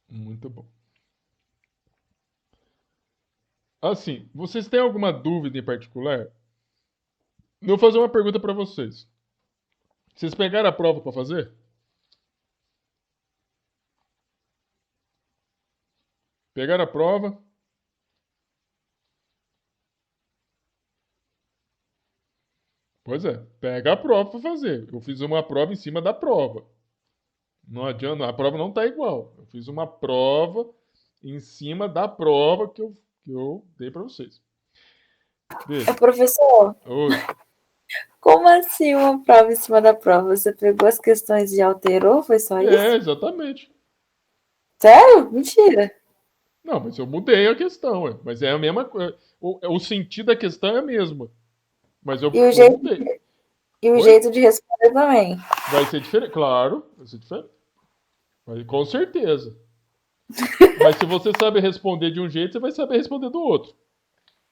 Muito bom. Assim, vocês têm alguma dúvida em particular? Eu vou fazer uma pergunta para vocês. Vocês pegaram a prova para fazer? Pegaram a prova? Pois é, pega a prova para fazer. Eu fiz uma prova em cima da prova. Não adianta, a prova não tá igual. Eu fiz uma prova em cima da prova que eu dei para vocês. Ô, Veja. professor, Oi. como assim uma prova em cima da prova? Você pegou as questões e alterou? Foi só É, isso? exatamente. Sério? Mentira. Não, mas eu mudei a questão, ué. Mas é a mesma coisa. O sentido da questão é a mesma. Mas eu, E o eu jeito, mudei. e o Oi? jeito de responder também. Vai ser diferente. Claro, vai ser diferente. Com certeza. Mas se você sabe responder de um jeito, você vai saber responder do outro.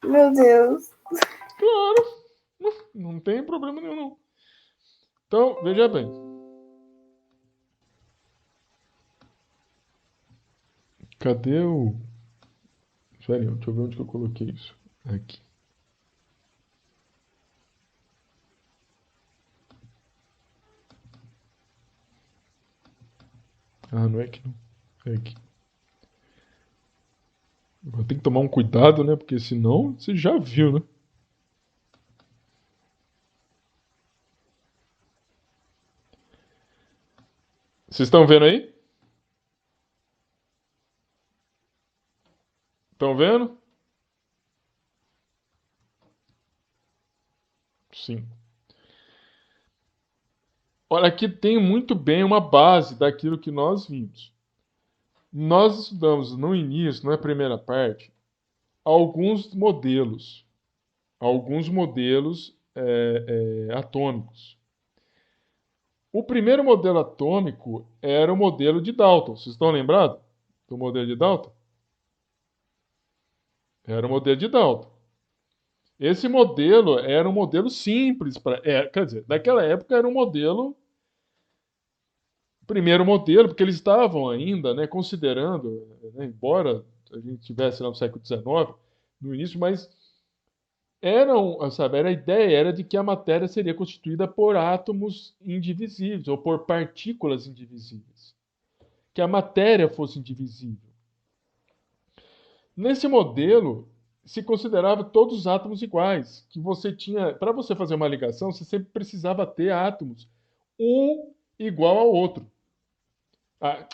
Meu Deus. Claro, não tem problema nenhum, não. Então, veja bem. Cadê o. Sério, deixa eu ver onde que eu coloquei isso. Aqui. Ah, não é aqui não. É aqui. Agora tem que tomar um cuidado, né? Porque senão você já viu, né? Vocês estão vendo aí? Estão vendo? Sim. Olha, aqui tem muito bem uma base daquilo que nós vimos. Nós estudamos no início, na primeira parte, alguns modelos. Alguns modelos atômicos. O primeiro modelo atômico era o modelo de Dalton. Vocês estão lembrados do modelo de Dalton? Era o modelo de Dalton. Esse modelo era um modelo simples. Quer dizer, naquela época era um modelo. Primeiro modelo, porque eles estavam ainda, né, considerando, né, embora a gente tivesse lá no século XIX, no início, mas sabe, a ideia era de que a matéria seria constituída por átomos indivisíveis, ou por partículas indivisíveis. Que a matéria fosse indivisível. Nesse modelo, se considerava todos os átomos iguais, que você tinha, para você fazer uma ligação, você sempre precisava ter átomos, um igual ao outro. Ah,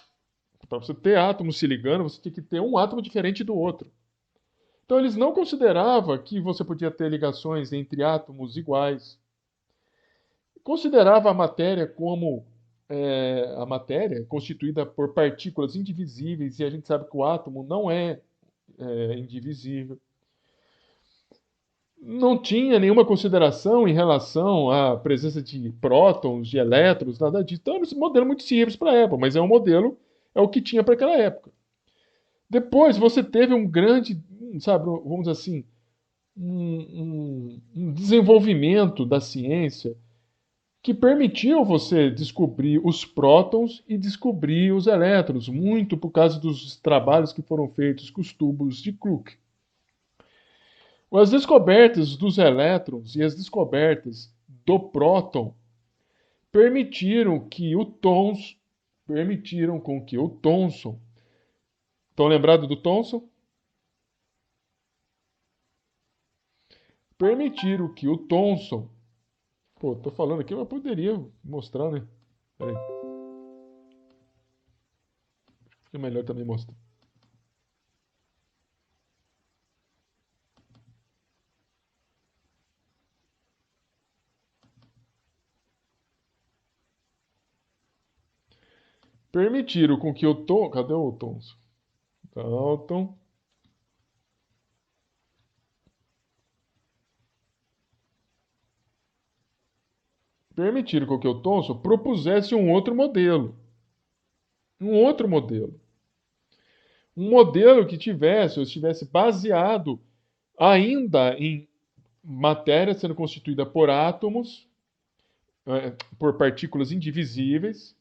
para você ter átomos se ligando, você tinha que ter um átomo diferente do outro. Então eles não consideravam que você podia ter ligações entre átomos iguais. Considerava a matéria como a matéria constituída por partículas indivisíveis, e a gente sabe que o átomo não é indivisível. Não tinha nenhuma consideração em relação à presença de prótons, de elétrons, nada disso. Então, é um modelo muito simples para a época, mas é um modelo, é o que tinha para aquela época. Depois você teve um grande, sabe, vamos dizer assim, um desenvolvimento da ciência que permitiu você descobrir os prótons e descobrir os elétrons, muito por causa dos trabalhos que foram feitos com os tubos de Crookes. As descobertas dos elétrons e as descobertas do próton permitiram que o Thomson, permitiram com que o Thomson, estão lembrados do Thomson? Permitiram que o Thomson, pô, tô falando aqui, mas poderia mostrar, né? Peraí, é melhor também mostrar. Permitiram com que o Thomson, cadê o Thomson? Dalton. Permitiram com que o Thomson propusesse um outro modelo. Um outro modelo. Um modelo que tivesse, ou estivesse baseado ainda em matéria sendo constituída por átomos, por partículas indivisíveis,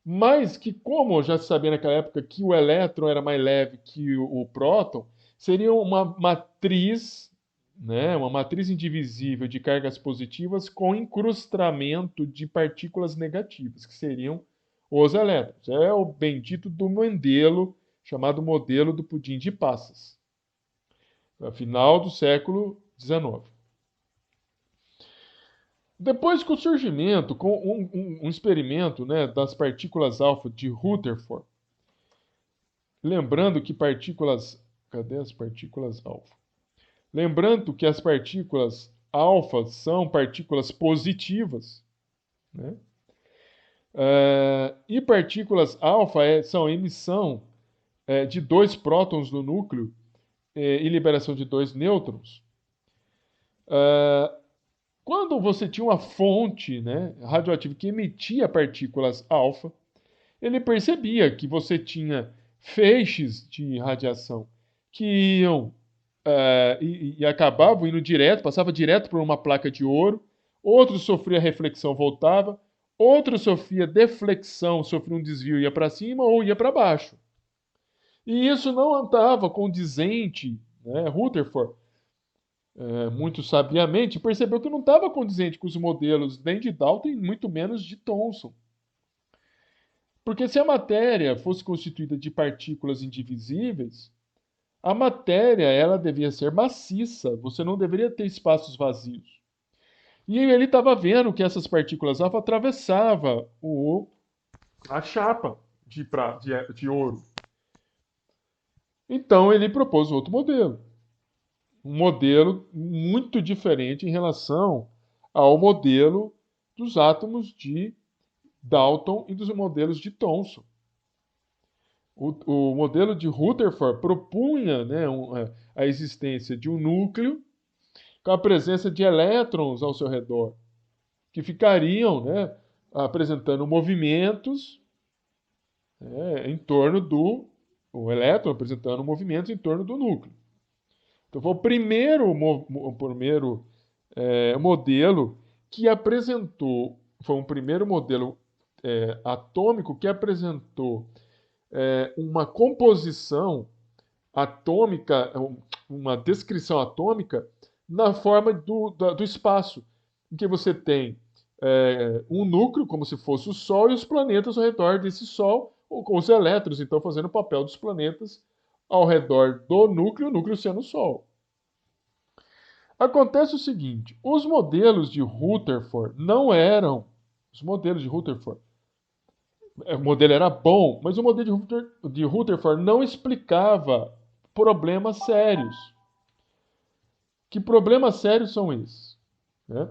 mas que, como já se sabia naquela época que o elétron era mais leve que o próton, seria uma matriz, né, uma matriz indivisível de cargas positivas com incrustamento de partículas negativas, que seriam os elétrons. É o bendito do Mendelo, chamado modelo do pudim de passas, final do século XIX. Depois que o surgimento, com um experimento, né, das partículas alfa de Rutherford, lembrando que partículas. Cadê as partículas alfa? Lembrando que as partículas alfa são partículas positivas, né? E partículas alfa são emissão de dois prótons no núcleo e liberação de dois nêutrons. Quando você tinha uma fonte, né, radioativa que emitia partículas alfa, ele percebia que você tinha feixes de radiação que iam e acabavam indo direto, passava direto por uma placa de ouro, outros sofria reflexão, voltava, outros sofria deflexão, sofria um desvio, ia para cima ou ia para baixo. E isso não estava condizente, né? Rutherford, muito sabiamente, percebeu que não estava condizente com os modelos nem de Dalton e muito menos de Thomson. Porque se a matéria fosse constituída de partículas indivisíveis, a matéria ela devia ser maciça, você não deveria ter espaços vazios. E ele estava vendo que essas partículas alfa atravessavam a chapa de ouro. Então ele propôs outro modelo. Um modelo muito diferente em relação ao modelo dos átomos de Dalton e dos modelos de Thomson. O modelo de Rutherford propunha, né, a existência de um núcleo com a presença de elétrons ao seu redor, que ficariam, né, apresentando movimentos, em torno o elétron apresentando movimentos em torno do núcleo. Então foi o primeiro modelo que apresentou, foi um primeiro modelo atômico que apresentou uma composição atômica, uma descrição atômica na forma do espaço, em que você tem um núcleo, como se fosse o Sol, e os planetas ao redor desse Sol, com os elétrons, então, fazendo o papel dos planetas ao redor do núcleo, o núcleo sendo o Sol. Acontece o seguinte, os modelos de Rutherford não eram... Os modelos de Rutherford... O modelo era bom, mas o modelo de Rutherford não explicava problemas sérios. Que problemas sérios são esses? Né?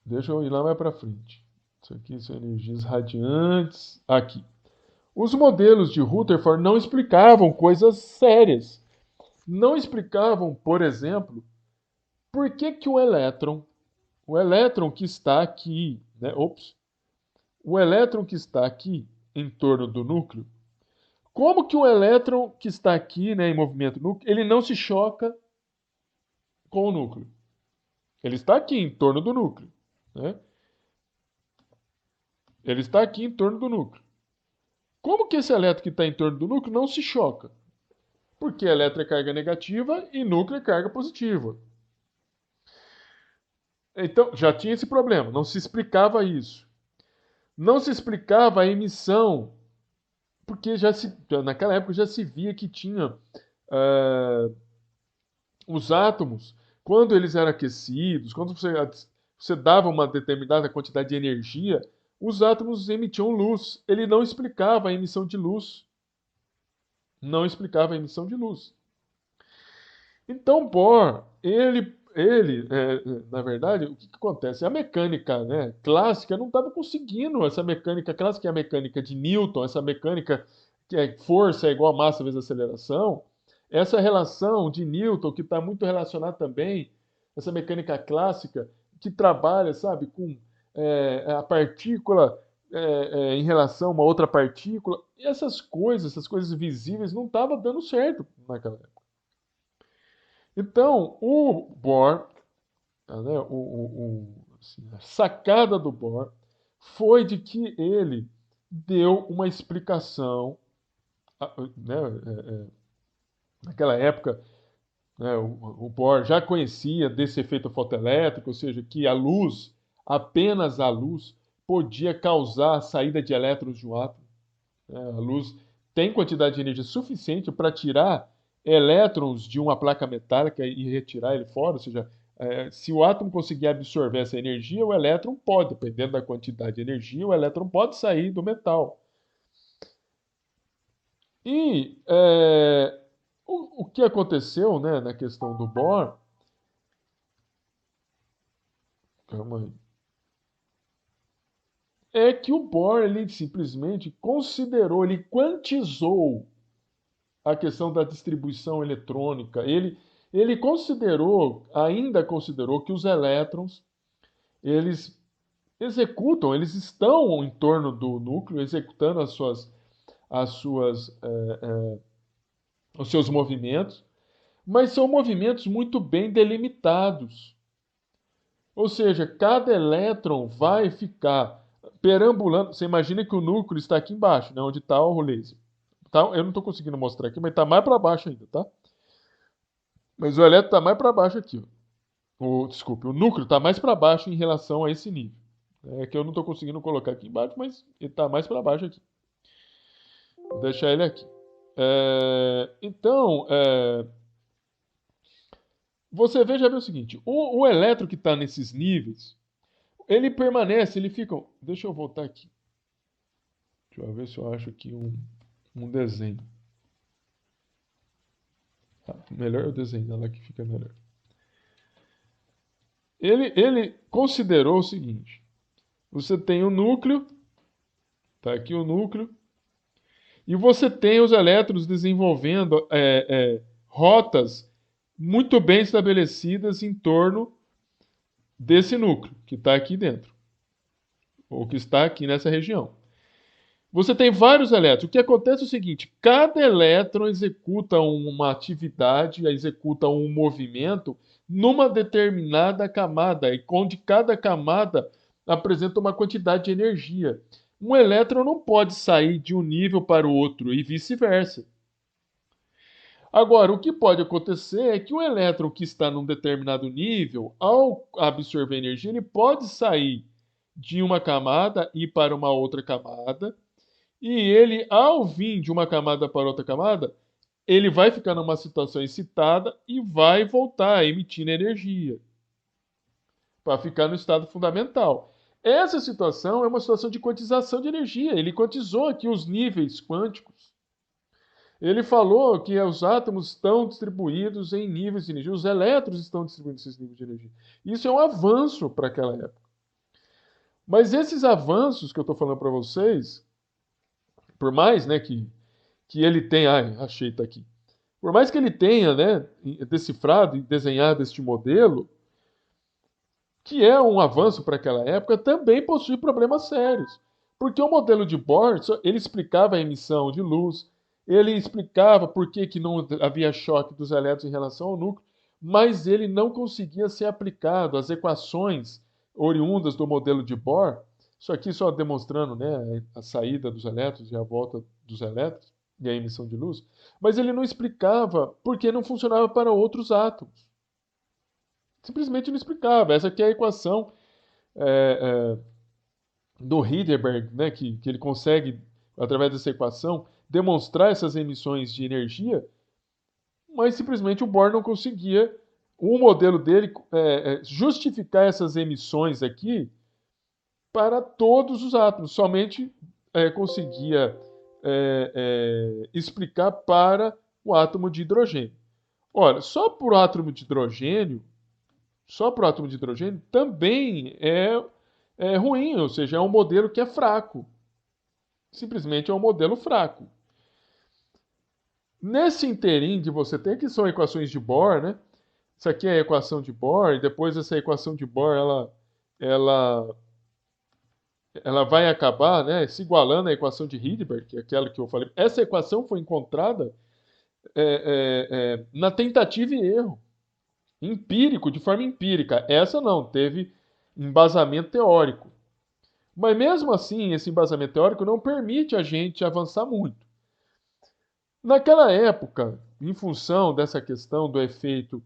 Deixa eu ir lá mais para frente. Isso aqui são energias radiantes. Aqui. Os modelos de Rutherford não explicavam coisas sérias. Não explicavam, por exemplo, por que o elétron que está aqui, né? O elétron que está aqui em torno do núcleo, como que o elétron que está aqui, né, em movimento núcleo, ele não se choca com o núcleo? Ele está aqui em torno do núcleo, né? Ele está aqui em torno do núcleo. Como que esse elétron que está em torno do núcleo não se choca? Porque elétron é carga negativa e núcleo é carga positiva. Então, já tinha esse problema, não se explicava isso. Não se explicava a emissão, porque naquela época já se via que tinha os átomos, quando eles eram aquecidos, quando você dava uma determinada quantidade de energia, os átomos emitiam luz. Ele não explicava a emissão de luz. Não explicava a emissão de luz. Então, Bohr, na verdade, o que acontece? A mecânica, né, clássica não estava conseguindo, essa mecânica clássica, que é a mecânica de Newton, essa mecânica que é força é igual a massa vezes aceleração, essa relação de Newton, que está muito relacionada também, essa mecânica clássica, que trabalha, sabe, com a partícula em relação a uma outra partícula, e essas coisas visíveis, não estavam dando certo naquela época. Então, o Bohr, né, assim, a sacada do Bohr foi de que ele deu uma explicação, né, naquela época, né, o Bohr já conhecia desse efeito fotoelétrico, ou seja, que a luz, apenas a luz, podia causar a saída de elétrons de um átomo. A luz tem quantidade de energia suficiente para tirar elétrons de uma placa metálica e retirar ele fora, ou seja, se o átomo conseguir absorver essa energia, o elétron pode, dependendo da quantidade de energia, o elétron pode sair do metal. E o que aconteceu, né, na questão do Bohr, calma aí, é que o Bohr ele simplesmente considerou, ele quantizou a questão da distribuição eletrônica. Ele considerou, ainda considerou que os elétrons, eles executam, eles estão em torno do núcleo, executando as suas, os seus movimentos, mas são movimentos muito bem delimitados. Ou seja, cada elétron vai ficar perambulando. Você imagina que o núcleo está aqui embaixo, né, onde está o laser. Tá? Eu não estou conseguindo mostrar aqui, mas está mais para baixo ainda, tá? Mas o elétron está mais para baixo aqui. Ó. Desculpe, o núcleo está mais para baixo em relação a esse nível. É que eu não estou conseguindo colocar aqui embaixo, mas ele está mais para baixo aqui. Vou deixar ele aqui. Então, você veja bem o seguinte: o elétron que está nesses níveis, ele permanece, ele fica. Deixa eu voltar aqui. Deixa eu ver se eu acho aqui um desenho. Melhor eu desenhar lá que fica melhor. Ele considerou o seguinte: você tem o núcleo, tá aqui o núcleo, e você tem os elétrons desenvolvendo rotas muito bem estabelecidas em torno desse núcleo que está aqui dentro, ou que está aqui nessa região. Você tem vários elétrons. O que acontece é o seguinte: cada elétron executa uma atividade, executa um movimento numa determinada camada, e onde cada camada apresenta uma quantidade de energia. Um elétron não pode sair de um nível para o outro e vice-versa. Agora, o que pode acontecer é que o elétron que está num determinado nível, ao absorver energia, ele pode sair de uma camada e ir para uma outra camada, e ele, ao vir de uma camada para outra camada, ele vai ficar numa situação excitada e vai voltar emitindo energia para ficar no estado fundamental. Essa situação é uma situação de quantização de energia. Ele quantizou aqui os níveis quânticos. Ele falou que os átomos estão distribuídos em níveis de energia, os elétrons estão distribuídos esses níveis de energia. Isso é um avanço para aquela época. Mas esses avanços que eu estou falando para vocês, por mais, né, que ele tenha, achei, tá aqui. Por mais que ele tenha, né, decifrado e desenhado este modelo, que é um avanço para aquela época, também possui problemas sérios. Porque o modelo de Bohr, ele explicava a emissão de luz, ele explicava por que não havia choque dos elétrons em relação ao núcleo, mas ele não conseguia ser aplicado. As equações oriundas do modelo de Bohr, isso aqui só demonstrando, né, a saída dos elétrons e a volta dos elétrons e a emissão de luz, mas ele não explicava por que não funcionava para outros átomos. Simplesmente não explicava. Essa aqui é a equação do Heidelberg, né, que ele consegue, através dessa equação, demonstrar essas emissões de energia, mas simplesmente o Bohr não conseguia, o modelo dele, justificar essas emissões aqui para todos os átomos. Somente conseguia explicar para o átomo de hidrogênio. Olha, só para o átomo de hidrogênio também é ruim, ou seja, é um modelo que é fraco. Simplesmente é um modelo fraco. Nesse interim de você ter, que são equações de Bohr, né? Isso aqui é a equação de Bohr, e depois essa equação de Bohr, ela vai acabar, né, se igualando à equação de Heidelberg, que é aquela que eu falei. Essa equação foi encontrada na tentativa e erro. Empírico, de forma empírica. Essa não, teve embasamento teórico. Mas mesmo assim, esse embasamento teórico não permite a gente avançar muito. Naquela época, em função dessa questão do efeito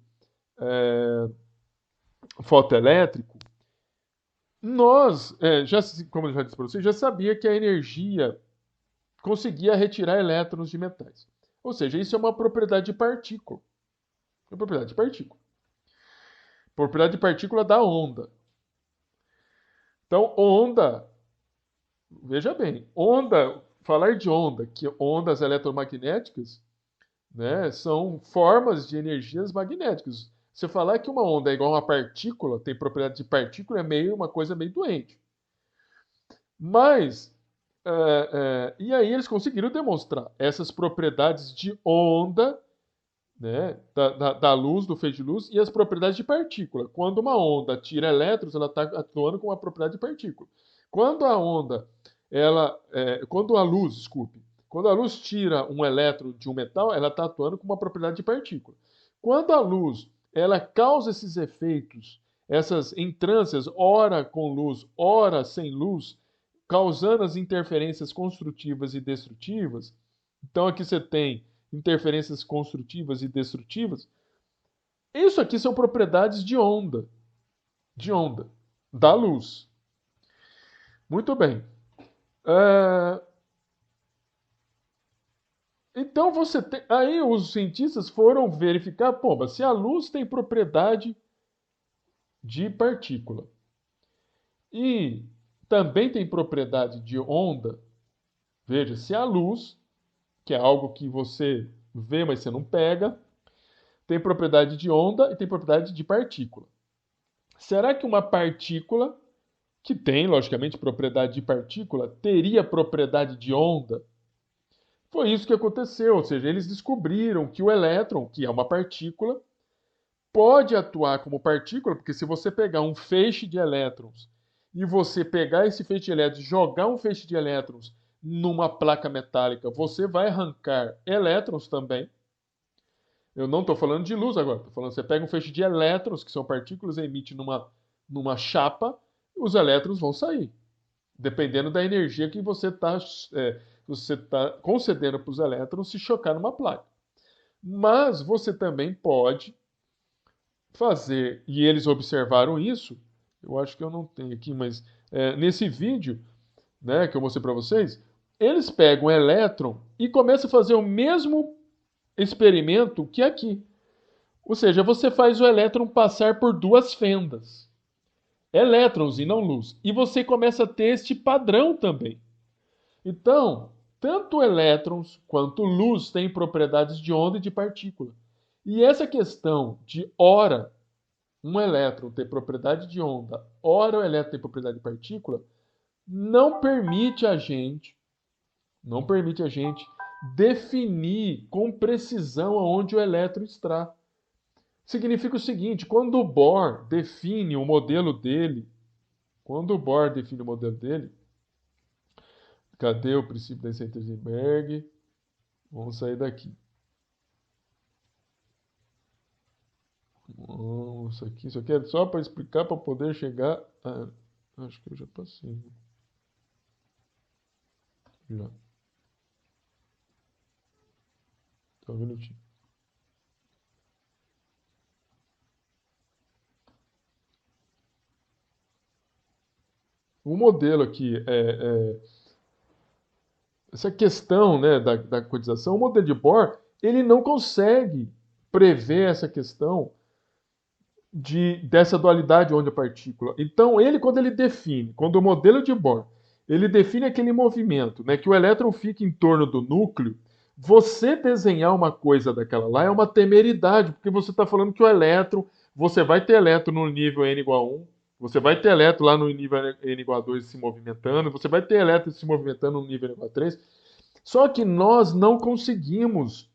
fotoelétrico, nós, como eu já disse para você, já sabia que a energia conseguia retirar elétrons de metais. Ou seja, isso é uma propriedade de partícula. É uma propriedade de partícula. Propriedade de partícula da onda. Então, onda, veja bem, onda, falar de onda, que ondas eletromagnéticas, né, são formas de energias magnéticas. Você falar que uma onda é igual a uma partícula, tem propriedade de partícula, é meio uma coisa meio doente. Mas, e aí eles conseguiram demonstrar essas propriedades de onda, né, da luz, do feixe de luz, e as propriedades de partícula. Quando uma onda tira elétrons, ela está atuando com uma propriedade de partícula. Quando a onda, quando a luz, desculpe, quando a luz tira um elétron de um metal, ela está atuando com uma propriedade de partícula. Quando a luz, ela causa esses efeitos, essas entrâncias, ora com luz, ora sem luz, causando as interferências construtivas e destrutivas. Então aqui você tem interferências construtivas e destrutivas. Isso aqui são propriedades de onda, da luz. Muito bem. É, Então você tem. Aí os cientistas foram verificar, pô, mas se a luz tem propriedade de partícula e também tem propriedade de onda, veja, se a luz, que é algo que você vê, mas você não pega, tem propriedade de onda e tem propriedade de partícula. Será que uma partícula, que tem, logicamente, propriedade de partícula, teria propriedade de onda? Foi isso que aconteceu, ou seja, eles descobriram que o elétron, que é uma partícula, pode atuar como partícula, porque se você pegar um feixe de elétrons e você pegar esse feixe de elétrons e jogar um feixe de elétrons numa placa metálica, você vai arrancar elétrons também. Eu não estou falando de luz agora, estou falando, você pega um feixe de elétrons, que são partículas, e emite numa chapa, os elétrons vão sair, dependendo da energia que você tá concedendo para os elétrons se chocar numa placa. Mas você também pode fazer, e eles observaram isso, eu acho que eu não tenho aqui, mas nesse vídeo, né, que eu mostrei para vocês, eles pegam o elétron e começam a fazer o mesmo experimento que aqui. Ou seja, você faz o elétron passar por duas fendas. Elétrons e não luz. E você começa a ter este padrão também. Então, tanto elétrons quanto luz têm propriedades de onda e de partícula. E essa questão de ora um elétron ter propriedade de onda, ora o elétron tem propriedade de partícula, não permite a gente, não permite a gente definir com precisão aonde o elétron está. Significa o seguinte, quando o Bohr define o modelo dele, cadê o princípio da Heisenberg? Vamos sair daqui. Isso aqui é só para explicar, para poder chegar a... Acho que eu já passei. Já. Só um minutinho. O modelo aqui essa questão, né, da cotização, o modelo de Bohr, ele não consegue prever essa questão dessa dualidade onda-partícula. Então, quando ele define, quando o modelo de Bohr, ele define aquele movimento, né, que o elétron fica em torno do núcleo, você desenhar uma coisa daquela lá é uma temeridade, porque você está falando que o elétron, você vai ter elétron no nível n igual a 1, você vai ter elétron lá no nível n igual a 2 se movimentando, você vai ter elétron se movimentando no nível n igual a 3. Só que nós não conseguimos,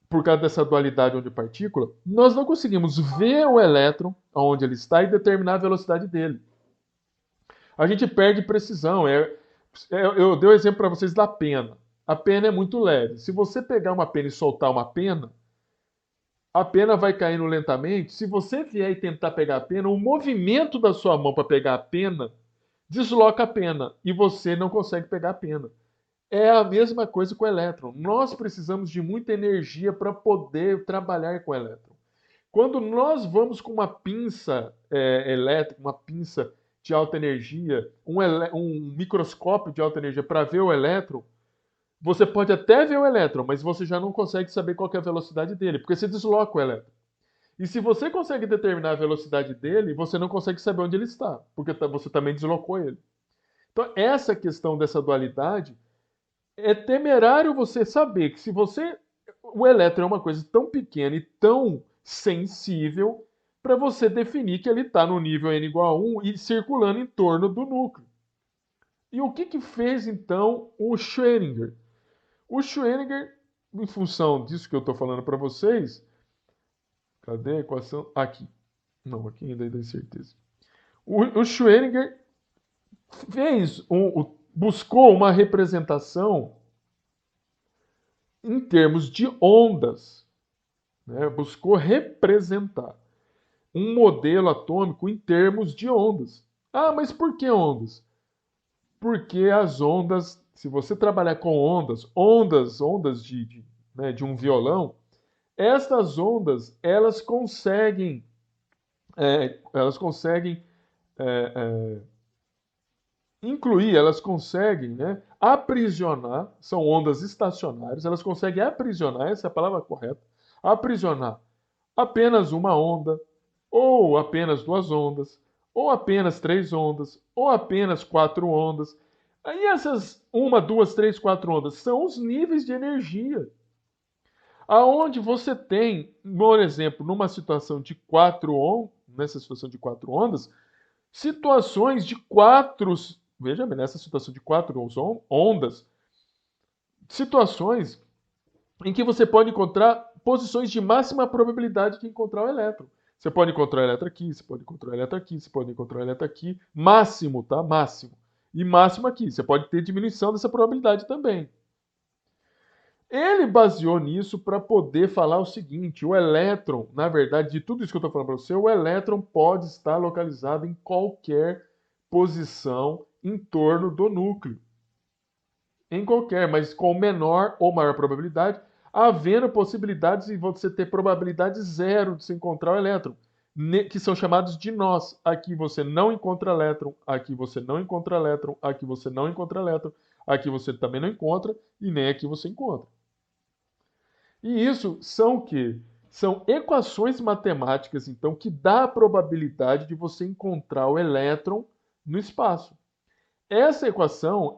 por causa dessa dualidade onda-partícula, nós não conseguimos ver o elétron onde ele está e determinar a velocidade dele. A gente perde precisão. Eu dei o exemplo para vocês da pena. A pena é muito leve. Se você pegar uma pena e soltar uma pena, a pena vai caindo lentamente. Se você vier e tentar pegar a pena, o movimento da sua mão para pegar a pena desloca a pena e você não consegue pegar a pena. É a mesma coisa com o elétron. Nós precisamos de muita energia para poder trabalhar com o elétron. Quando nós vamos com uma pinça elétrica, uma pinça de alta energia, um microscópio de alta energia para ver o elétron, você pode até ver o elétron, mas você já não consegue saber qual é a velocidade dele, porque você desloca o elétron. E se você consegue determinar a velocidade dele, você não consegue saber onde ele está, porque você também deslocou ele. Então, essa questão dessa dualidade é temerário você saber que se você. O elétron é uma coisa tão pequena e tão sensível para você definir que ele está no nível n igual a 1 e circulando em torno do núcleo. E o que fez então o Schrödinger? O Schrödinger, em função disso que eu estou falando para vocês, cadê a equação? Aqui. Não, aqui ainda dá incerteza. O Schrödinger buscou uma representação em termos de ondas, né? Buscou representar um modelo atômico em termos de ondas. Ah, mas por que ondas? Porque as ondas, se você trabalhar com ondas de um violão, essas ondas elas conseguem incluir, elas conseguem, né, aprisionar, são ondas estacionárias, elas conseguem aprisionar, essa é a palavra correta, aprisionar apenas uma onda, ou apenas duas ondas, ou apenas três ondas, ou apenas quatro ondas. Aí essas uma, duas, três, quatro ondas são os níveis de energia. Aonde você tem, por exemplo, nessa situação de quatro ondas, situações de quatro, veja bem, nessa situação de quatro ondas, situações em que você pode encontrar posições de máxima probabilidade de encontrar o elétron. Você pode encontrar o elétron aqui, você pode encontrar o elétron aqui, você pode encontrar o elétron aqui, máximo, tá? Máximo. E máximo aqui. Você pode ter diminuição dessa probabilidade também. Ele baseou nisso para poder falar o seguinte: o elétron, na verdade, de tudo isso que eu estou falando para você, o elétron pode estar localizado em qualquer posição em torno do núcleo. Em qualquer, mas com menor ou maior probabilidade, havendo possibilidades de você ter probabilidade zero de se encontrar o elétron, que são chamados de nós. Aqui você não encontra elétron, aqui você não encontra elétron, aqui você não encontra elétron, aqui você também não encontra e nem aqui você encontra. E isso são o quê? São equações matemáticas, então, que dá a probabilidade de você encontrar o elétron no espaço. Essa equação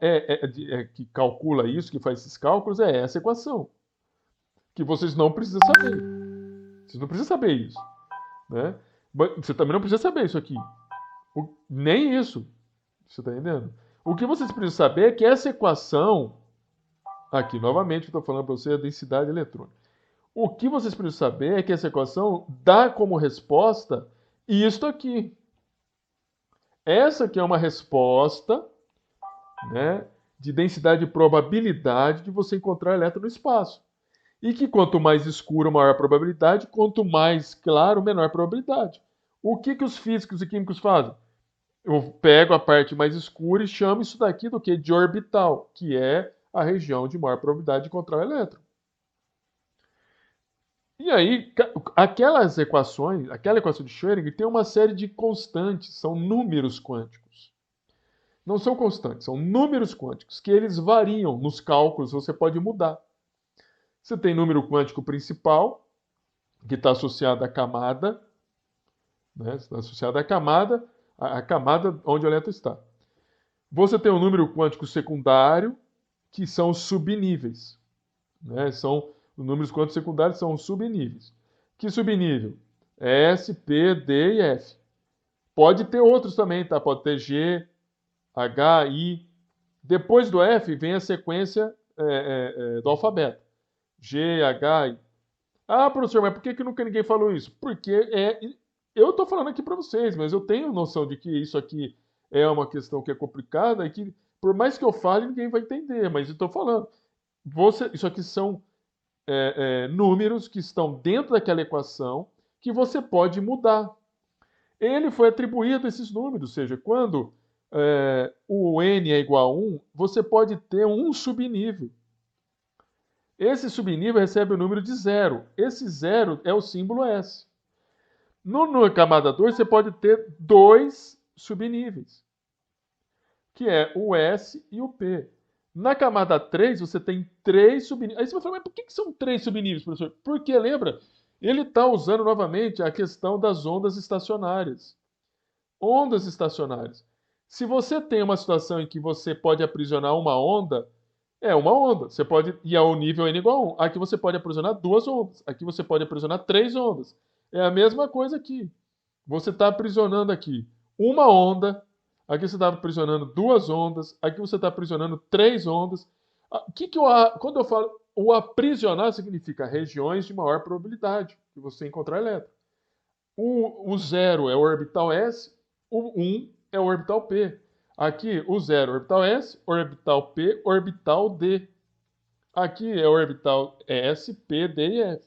que calcula isso, que faz esses cálculos, é essa equação. Que vocês não precisam saber. Vocês não precisam saber isso. Né? Você também não precisa saber isso aqui. Nem isso. Você está entendendo? O que vocês precisam saber é que essa equação, aqui novamente, eu estou falando para você, é a densidade eletrônica. O que vocês precisam saber é que essa equação dá como resposta isto aqui. Essa aqui é uma resposta, né, de densidade e probabilidade de você encontrar elétron no espaço. E que quanto mais escuro, maior a probabilidade, quanto mais claro, menor a probabilidade. O que os físicos e químicos fazem? Eu pego a parte mais escura e chamo isso daqui do que? De orbital, que é a região de maior probabilidade de encontrar o elétron. E aí, aquela equação de Schrödinger tem uma série de constantes, são números quânticos. Não são constantes, são números quânticos, que eles variam nos cálculos, você pode mudar. Você tem número quântico principal, que está associado à camada, né? Está associado à camada onde o elétron está. Você tem o número quântico secundário, que são os subníveis. Né? Os números quânticos secundários são os subníveis. Que subnível? S, P, D e F. Pode ter outros também, tá? Pode ter G, H, I. Depois do F vem a sequência do alfabeto. G, H, I. Ah, professor, mas por que nunca ninguém falou isso? Porque eu estou falando aqui para vocês, mas eu tenho noção de que isso aqui é uma questão que é complicada e que, por mais que eu fale, ninguém vai entender. Mas eu estou falando. Isso aqui são números que estão dentro daquela equação que você pode mudar. Ele foi atribuído a esses números, ou seja, quando o N é igual a 1, você pode ter um subnível. Esse subnível recebe o número de 0. Esse 0 é o símbolo S. Na camada 2, você pode ter 2 subníveis, que é o S e o P. Na camada 3, você tem 3 subníveis. Aí você vai falar, mas por que são 3 subníveis, professor? Porque, lembra, ele está usando novamente a questão das ondas estacionárias. Ondas estacionárias. Se você tem uma situação em que você pode aprisionar uma onda, é uma onda. Você pode ir ao nível n igual a 1. Aqui você pode aprisionar 2 ondas. Aqui você pode aprisionar 3 ondas. É a mesma coisa aqui. Você está aprisionando aqui uma onda. Aqui você está aprisionando 2 ondas. Aqui você está aprisionando 3 ondas. Quando eu falo o aprisionar, significa regiões de maior probabilidade de você encontrar elétron. O 0 é o orbital S. O 1 é o orbital P. Aqui, o 0 orbital S, orbital P, orbital D. Aqui é orbital S, P, D e F.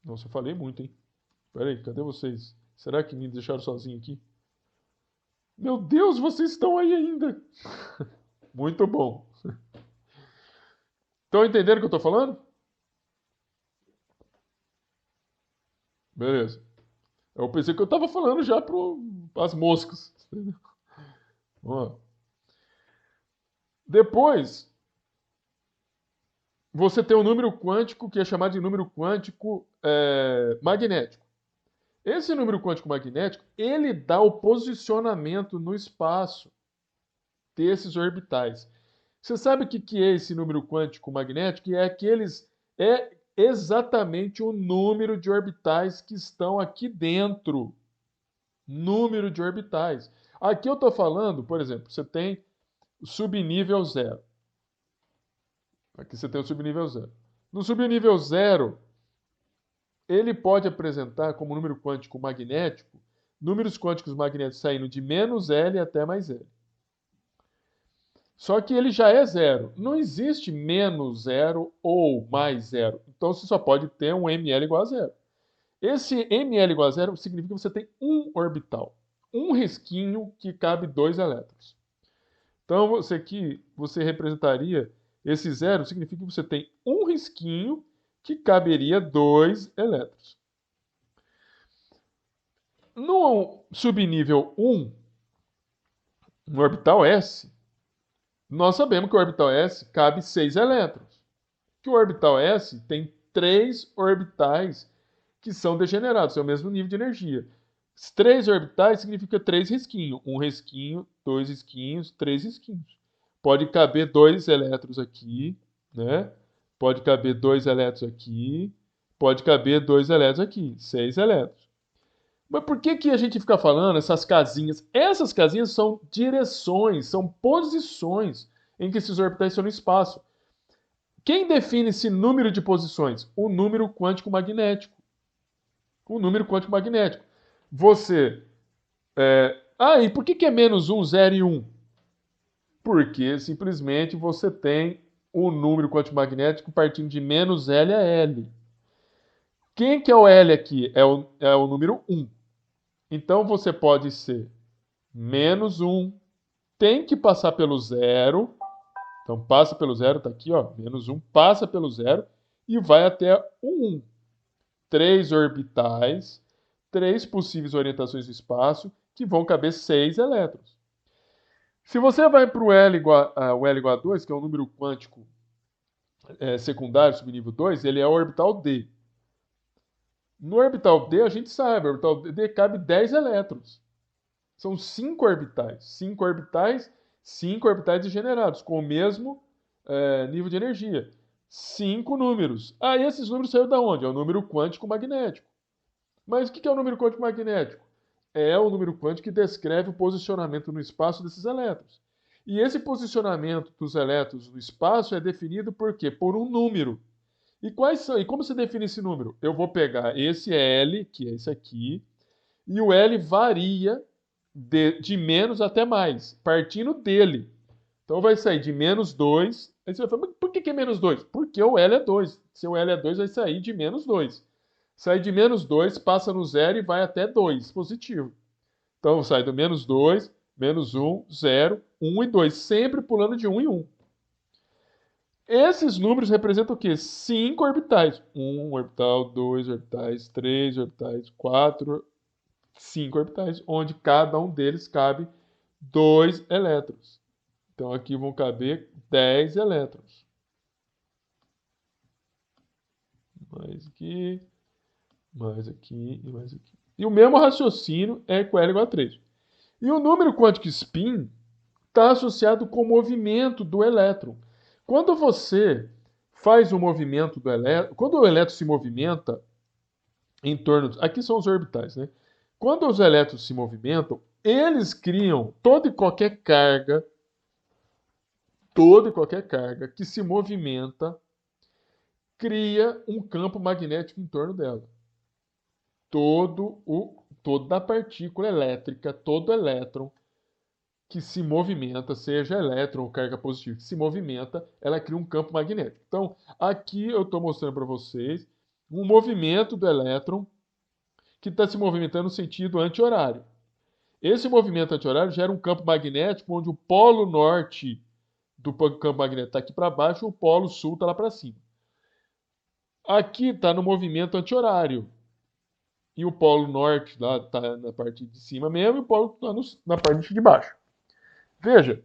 Nossa, eu falei muito, hein? Peraí, cadê vocês? Será que me deixaram sozinho aqui? Meu Deus, vocês estão aí ainda! Muito bom. Estão entendendo o que eu estou falando? Beleza. Eu pensei que eu estava falando já para as moscas. Vamos lá. Depois, você tem um número quântico que é chamado de número quântico magnético. Esse número quântico magnético, ele dá o posicionamento no espaço desses orbitais. Você sabe o que é esse número quântico magnético? É exatamente o número de orbitais que estão aqui dentro. Número de orbitais. Aqui eu estou falando, por exemplo, você tem o subnível 0. Aqui você tem o subnível 0. No subnível 0, ele pode apresentar como número quântico magnético números quânticos magnéticos saindo de menos L até mais L. Só que ele já é zero. Não existe menos zero ou mais zero. Então você só pode ter um ml igual a zero. Esse ml igual a zero significa que você tem um orbital. Um risquinho que cabe 2 elétrons. Então você representaria esse zero, significa que você tem um risquinho que caberia 2 elétrons. No subnível 1, no orbital S, nós sabemos que o orbital S cabe 6 elétrons. Que o orbital S tem 3 orbitais que são degenerados, é o mesmo nível de energia. 3 orbitais significa 3 risquinhos. Um risquinho, 2 risquinhos, 3 risquinhos. Pode caber 2 elétrons aqui, né? Pode caber 2 elétrons aqui. Pode caber 2 elétrons aqui. 6 elétrons. Mas por que a gente fica falando essas casinhas? Essas casinhas são direções, são posições em que esses orbitais estão no espaço. Quem define esse número de posições? O número quântico magnético. O número quântico magnético. E por que é menos 1, 0 e 1? Porque simplesmente você tem o número quântico magnético partindo de menos L a L. Quem que é o L aqui? É o número 1. Então você pode ser menos 1, tem que passar pelo 0. Então passa pelo 0, está aqui, ó, menos 1, passa pelo 0 e vai até o 1. 3 orbitais, 3 possíveis orientações do espaço, que vão caber 6 elétrons. Se você vai para o L igual a 2, que é o número quântico secundário, subnível 2, ele é o orbital D. No orbital D, a gente sabe, o orbital D cabe 10 elétrons. São 5 orbitais. 5 orbitais, 5 orbitais degenerados, com o mesmo nível de energia. 5 números. E esses números saíram da onde? É o número quântico magnético. Mas o que é o número quântico magnético? É o número quântico que descreve o posicionamento no espaço desses elétrons. E esse posicionamento dos elétrons no espaço é definido por quê? Por um número. E como se define esse número? Eu vou pegar esse L, que é esse aqui, e o L varia de menos até mais, partindo dele. Então vai sair de menos 2. Aí você vai falar, mas por que é menos 2? Porque o L é 2. Se o L é 2, vai sair de menos 2. Sai de menos 2, passa no 0 e vai até 2, positivo. Então sai do menos 2, menos 1, 0, 1 e 2, sempre pulando de 1 em 1. Esses números representam o quê? 5 orbitais. 1 orbital, 2 orbitais, 3 orbitais, 4, 5 orbitais, onde cada um deles cabe 2 elétrons. Então aqui vão caber 10 elétrons. Mais aqui, mais aqui e mais aqui. E o mesmo raciocínio é com L igual a 3. E o número quântico spin está associado com o movimento do elétron. Quando você faz o movimento do elétron, quando o elétron se movimenta em torno, aqui são os orbitais, né? Quando os elétrons se movimentam, eles criam toda e qualquer carga que se movimenta cria um campo magnético em torno dela. Toda a partícula elétrica, todo elétron que se movimenta, seja elétron ou carga positiva que se movimenta, ela cria um campo magnético. Então, aqui eu estou mostrando para vocês um movimento do elétron que está se movimentando no sentido anti-horário. Esse movimento anti-horário gera um campo magnético onde o polo norte do campo magnético está aqui para baixo e o polo sul está lá para cima. Aqui está no movimento anti-horário. E o polo norte lá está na parte de cima mesmo e o polo está na parte de baixo. Veja,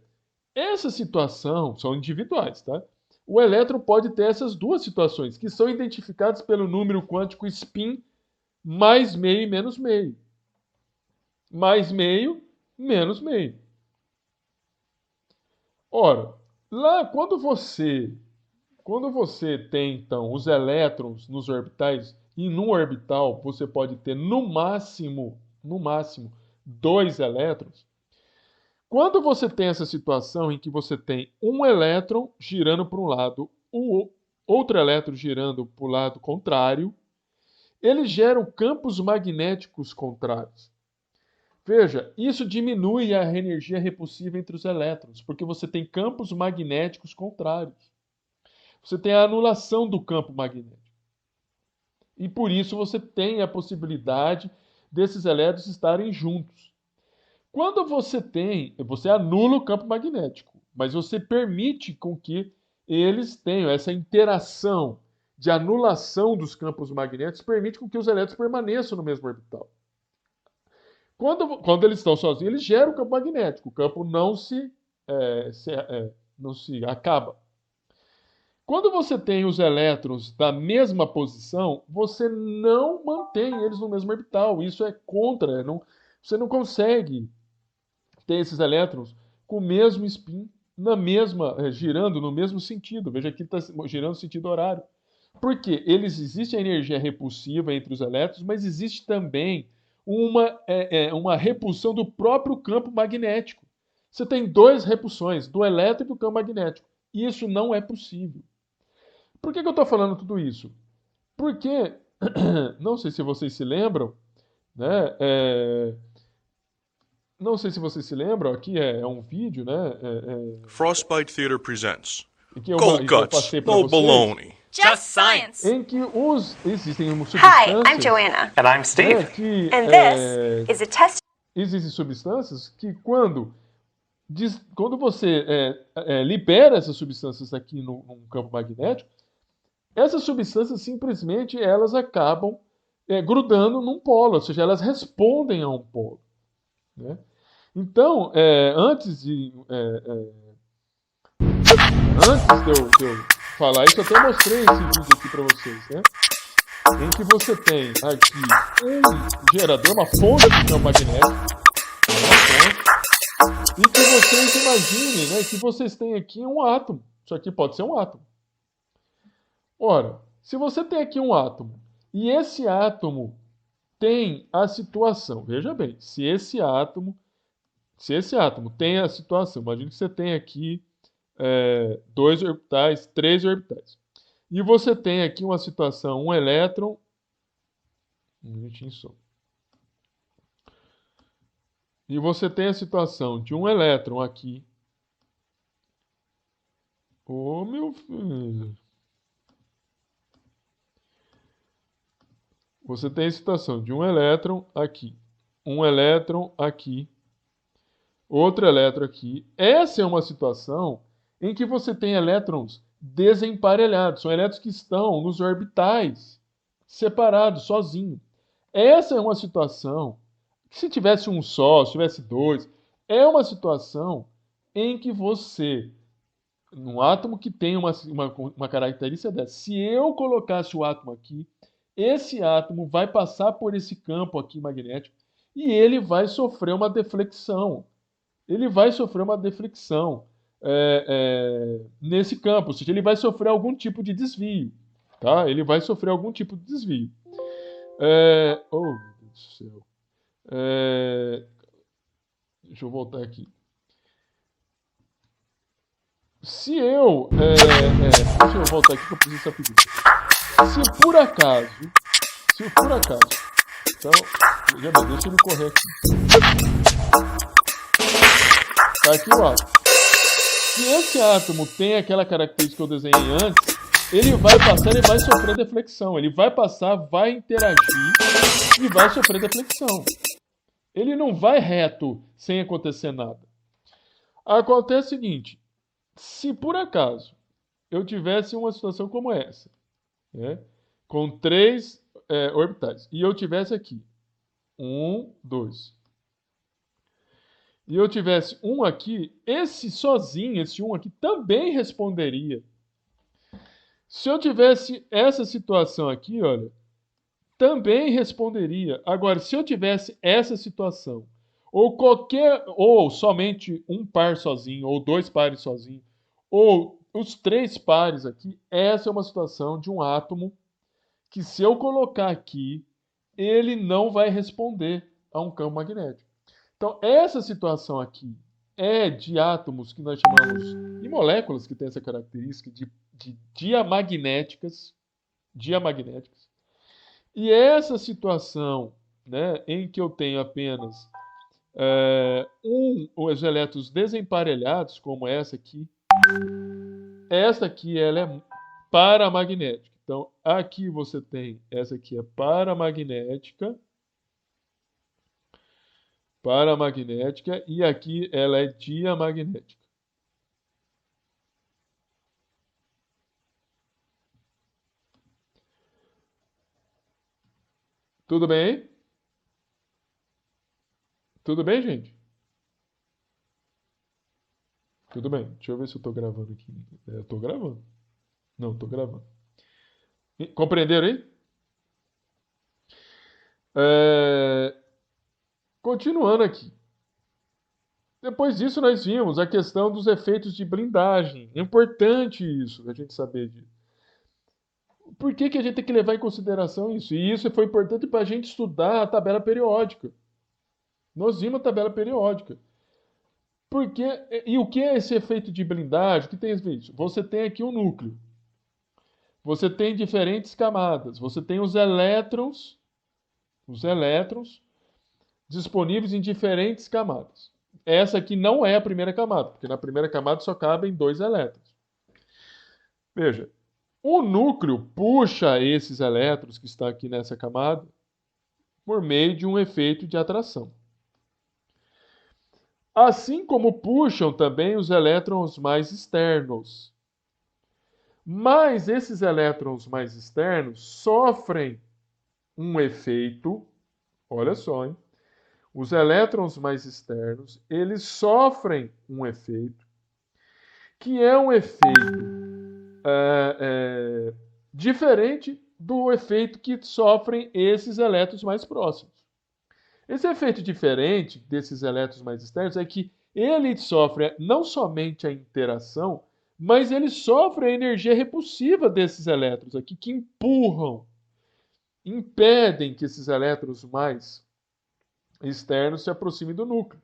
essa situação são individuais, tá? O elétron pode ter essas duas situações, que são identificadas pelo número quântico spin mais meio e menos meio. Mais meio, menos meio. Ora, lá quando você tem, então, os elétrons nos orbitais, e num orbital você pode ter no máximo, 2 elétrons. Quando você tem essa situação em que você tem um elétron girando para um lado, o outro elétron girando para o lado contrário, eles geram campos magnéticos contrários. Veja, isso diminui a energia repulsiva entre os elétrons, porque você tem campos magnéticos contrários. Você tem a anulação do campo magnético. E por isso você tem a possibilidade desses elétrons estarem juntos. Quando você anula o campo magnético, mas você permite com que eles tenham essa interação de anulação dos campos magnéticos, permite com que os elétrons permaneçam no mesmo orbital. Quando eles estão sozinhos, eles geram o campo magnético, o campo não se acaba. Quando você tem os elétrons da mesma posição, você não mantém eles no mesmo orbital. Isso é contra. Você não consegue ter esses elétrons com o mesmo spin, girando no mesmo sentido. Veja aqui está girando no sentido horário. Porque existe a energia repulsiva entre os elétrons, mas existe também uma repulsão do próprio campo magnético. Você tem 2 repulsões, do elétrico e do campo magnético. E isso não é possível. Por que eu estou falando tudo isso? Porque, não sei se vocês se lembram, né? Não sei se vocês se lembram, aqui é um vídeo, né? Frostbite Theater presents Que eu Gold Guts, passei para no vocês, baloney. Just science. em que existem Hi, I'm substâncias, Joanna. And I'm Steve. que And this is a test. existem substâncias que quando você libera essas substâncias aqui num campo magnético, essas substâncias simplesmente elas acabam grudando num polo, ou seja, elas respondem a um polo. Né? Então, antes de eu falar isso, eu até mostrei esse vídeo aqui para vocês, né? Em que você tem aqui um gerador, uma fonte de campo magnético, e que vocês imaginem, né, que vocês têm aqui um átomo. Isso aqui pode ser um átomo. Ora, se você tem aqui um átomo e esse átomo tem a situação, veja bem, se esse átomo tem a situação, imagine que você tem aqui 2 orbitais, 3 orbitais, e você tem aqui uma situação, um elétron, um minutinho só, e você tem a situação de um elétron aqui, ô meu filho, você tem a situação de um elétron aqui, um elétron aqui, outro elétron aqui. Essa é uma situação em que você tem elétrons desemparelhados. São elétrons que estão nos orbitais, separados, sozinhos. Essa é uma situação que, se tivesse um só, se tivesse dois, é uma situação em que você, num átomo que tem uma característica dessa, se eu colocasse o átomo aqui, esse átomo vai passar por esse campo aqui magnético e ele vai sofrer uma deflexão. Ele vai sofrer uma deflexão nesse campo, ou seja, ele vai sofrer algum tipo de desvio, tá? Ele vai sofrer algum tipo de desvio. Oh, meu Deus do céu. Deixa eu voltar aqui. Se eu... deixa eu voltar aqui que eu preciso rapidinho. Se por acaso... Então, já bem, deixa ele correr aqui. Tá aqui o átomo. Se esse átomo tem aquela característica que eu desenhei antes, ele vai passar e vai sofrer deflexão. Ele vai passar, vai interagir e vai sofrer deflexão. Ele não vai reto sem acontecer nada. Acontece o seguinte, se por acaso eu tivesse uma situação como essa, né, com 3 orbitais, e eu tivesse aqui 1, 2, e eu tivesse um aqui, esse sozinho, esse 1 aqui, também responderia. Se eu tivesse essa situação aqui, olha, também responderia. Agora, se eu tivesse essa situação, ou somente um par sozinho, ou 2 pares sozinho, ou os 3 pares aqui, essa é uma situação de um átomo que, se eu colocar aqui, ele não vai responder a um campo magnético. Então, essa situação aqui é de átomos que nós chamamos de moléculas que têm essa característica de diamagnéticas. E essa situação, né, em que eu tenho apenas os elétrons desemparelhados, como essa aqui ela é paramagnética. Então, aqui você tem, essa aqui é paramagnética, e aqui ela é diamagnética. Tudo bem? Tudo bem, gente? Tudo bem. Deixa eu ver se eu estou gravando aqui. Eu estou gravando. Não, estou gravando. Compreenderam aí? Continuando aqui. Depois disso, nós vimos a questão dos efeitos de blindagem. É importante isso, a gente saber disso. Por que a gente tem que levar em consideração isso? E isso foi importante para a gente estudar a tabela periódica. Nós vimos a tabela periódica. E o que é esse efeito de blindagem? O que tem isso? Você tem aqui um núcleo. Você tem diferentes camadas. Você tem os elétrons disponíveis em diferentes camadas. Essa aqui não é a primeira camada, porque na primeira camada só cabem 2 elétrons. Veja, o núcleo puxa esses elétrons que estão aqui nessa camada por meio de um efeito de atração. Assim como puxam também os elétrons mais externos. Mas esses elétrons mais externos sofrem um efeito, olha só, hein? Os elétrons mais externos, eles sofrem um efeito, que é um efeito diferente do efeito que sofrem esses elétrons mais próximos. Esse efeito diferente desses elétrons mais externos é que ele sofre não somente a interação, mas ele sofre a energia repulsiva desses elétrons aqui, que impedem que esses elétrons mais externos se aproximem do núcleo.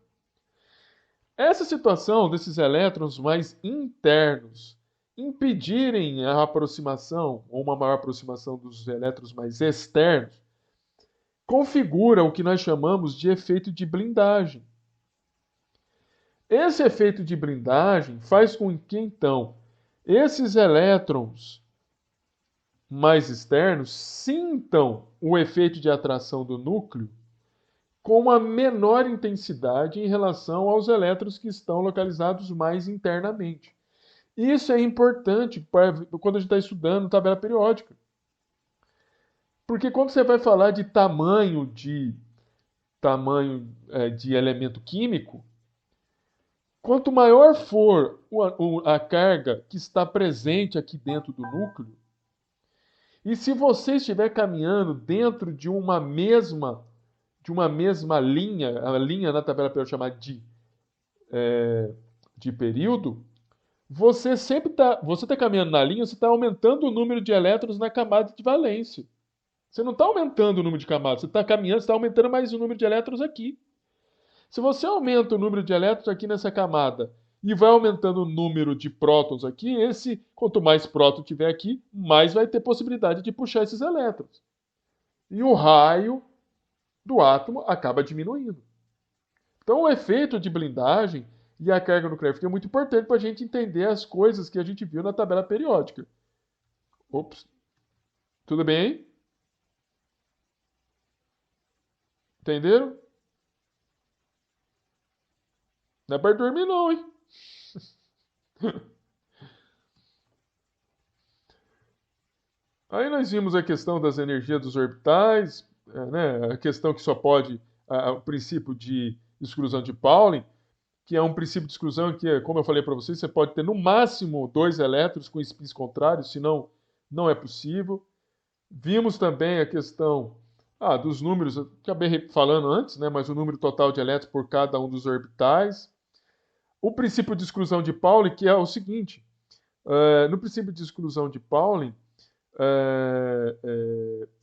Essa situação desses elétrons mais internos impedirem a aproximação, ou uma maior aproximação dos elétrons mais externos, configura o que nós chamamos de efeito de blindagem. Esse efeito de blindagem faz com que, então, esses elétrons mais externos sintam o efeito de atração do núcleo com uma menor intensidade em relação aos elétrons que estão localizados mais internamente. Isso é importante quando a gente está estudando tabela periódica. Porque quando você vai falar de tamanho de elemento químico, quanto maior for a carga que está presente aqui dentro do núcleo, e se você estiver caminhando dentro de uma mesma linha, a linha na tabela periódica chamada de período, você está caminhando na linha, você está aumentando o número de elétrons na camada de valência. Você não está aumentando o número de camadas, você está caminhando, você está aumentando mais o número de elétrons aqui. Se você aumenta o número de elétrons aqui nessa camada e vai aumentando o número de prótons aqui, quanto mais próton tiver aqui, mais vai ter possibilidade de puxar esses elétrons. E o raio do átomo acaba diminuindo. Então o efeito de blindagem e a carga nuclear é muito importante para a gente entender as coisas que a gente viu na tabela periódica. Ops. Tudo bem? Entenderam? Não é para dormir não, hein? Aí nós vimos a questão das energias dos orbitais, né? A questão que só pode, o princípio de exclusão de Pauling, que é um princípio de exclusão que, como eu falei para vocês, você pode ter no máximo 2 elétrons com spins contrários, senão não é possível. Vimos também a questão dos números, eu acabei falando antes, né? Mas o número total de elétrons por cada um dos orbitais. O princípio de exclusão de Pauling, que é o seguinte, no princípio de exclusão de Pauling,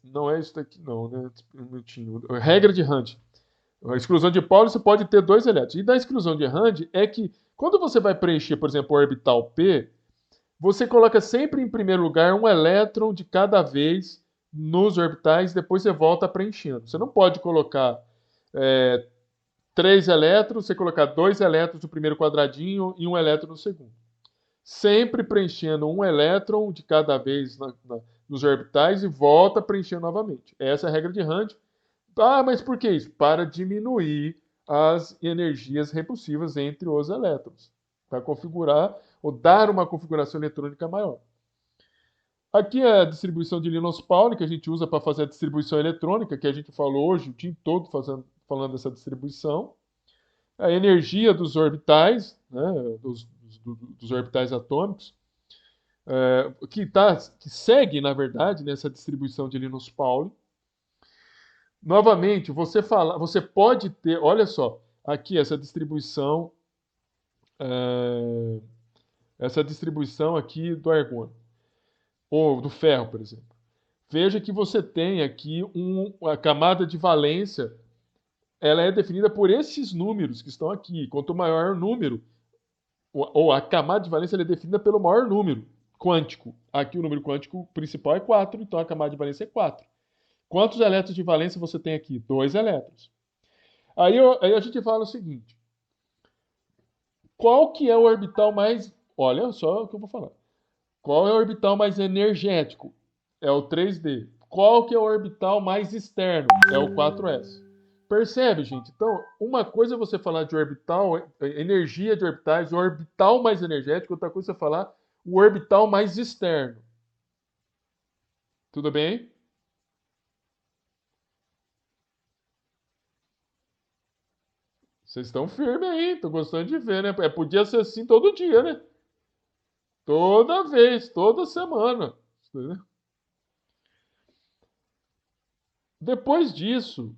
não é isso daqui não, né? Um minutinho. Regra de Hunt. A exclusão de Pauling, você pode ter 2 elétrons. E da exclusão de Hunt é que, quando você vai preencher, por exemplo, o orbital P, você coloca sempre em primeiro lugar um elétron de cada vez nos orbitais, depois você volta preenchendo. Você não pode colocar 3 elétrons, você colocar 2 elétrons no primeiro quadradinho e 1 elétron no segundo. Sempre preenchendo um elétron de cada vez nos orbitais e volta preenchendo novamente. Essa é a regra de Hunt. Mas por que isso? Para diminuir as energias repulsivas entre os elétrons. Para configurar ou dar uma configuração eletrônica maior. Aqui é a distribuição de Linus-Pauling, que a gente usa para fazer a distribuição eletrônica, que a gente falou hoje o dia todo falando dessa distribuição. A energia dos orbitais, né, dos orbitais atômicos, que segue, na verdade, nessa distribuição de Linus-Pauling. Novamente, você pode ter, olha só, aqui essa distribuição aqui do argônio, ou do ferro, por exemplo. Veja que você tem aqui a camada de valência, ela é definida por esses números que estão aqui. Quanto maior o número, ou a camada de valência ela é definida pelo maior número quântico. Aqui o número quântico principal é 4, então a camada de valência é 4. Quantos elétrons de valência você tem aqui? 2 elétrons. Aí a gente fala o seguinte. Qual que é o orbital mais... Olha só o que eu vou falar. Qual é o orbital mais energético? É o 3D. Qual que é o orbital mais externo? É o 4s. Percebe, gente? Então, uma coisa é você falar de orbital, energia de orbitais, o orbital mais energético. Outra coisa é você falar o orbital mais externo. Tudo bem? Vocês estão firmes aí, tô gostando de ver, né? Podia ser assim todo dia, né? Toda vez, toda semana. Depois disso,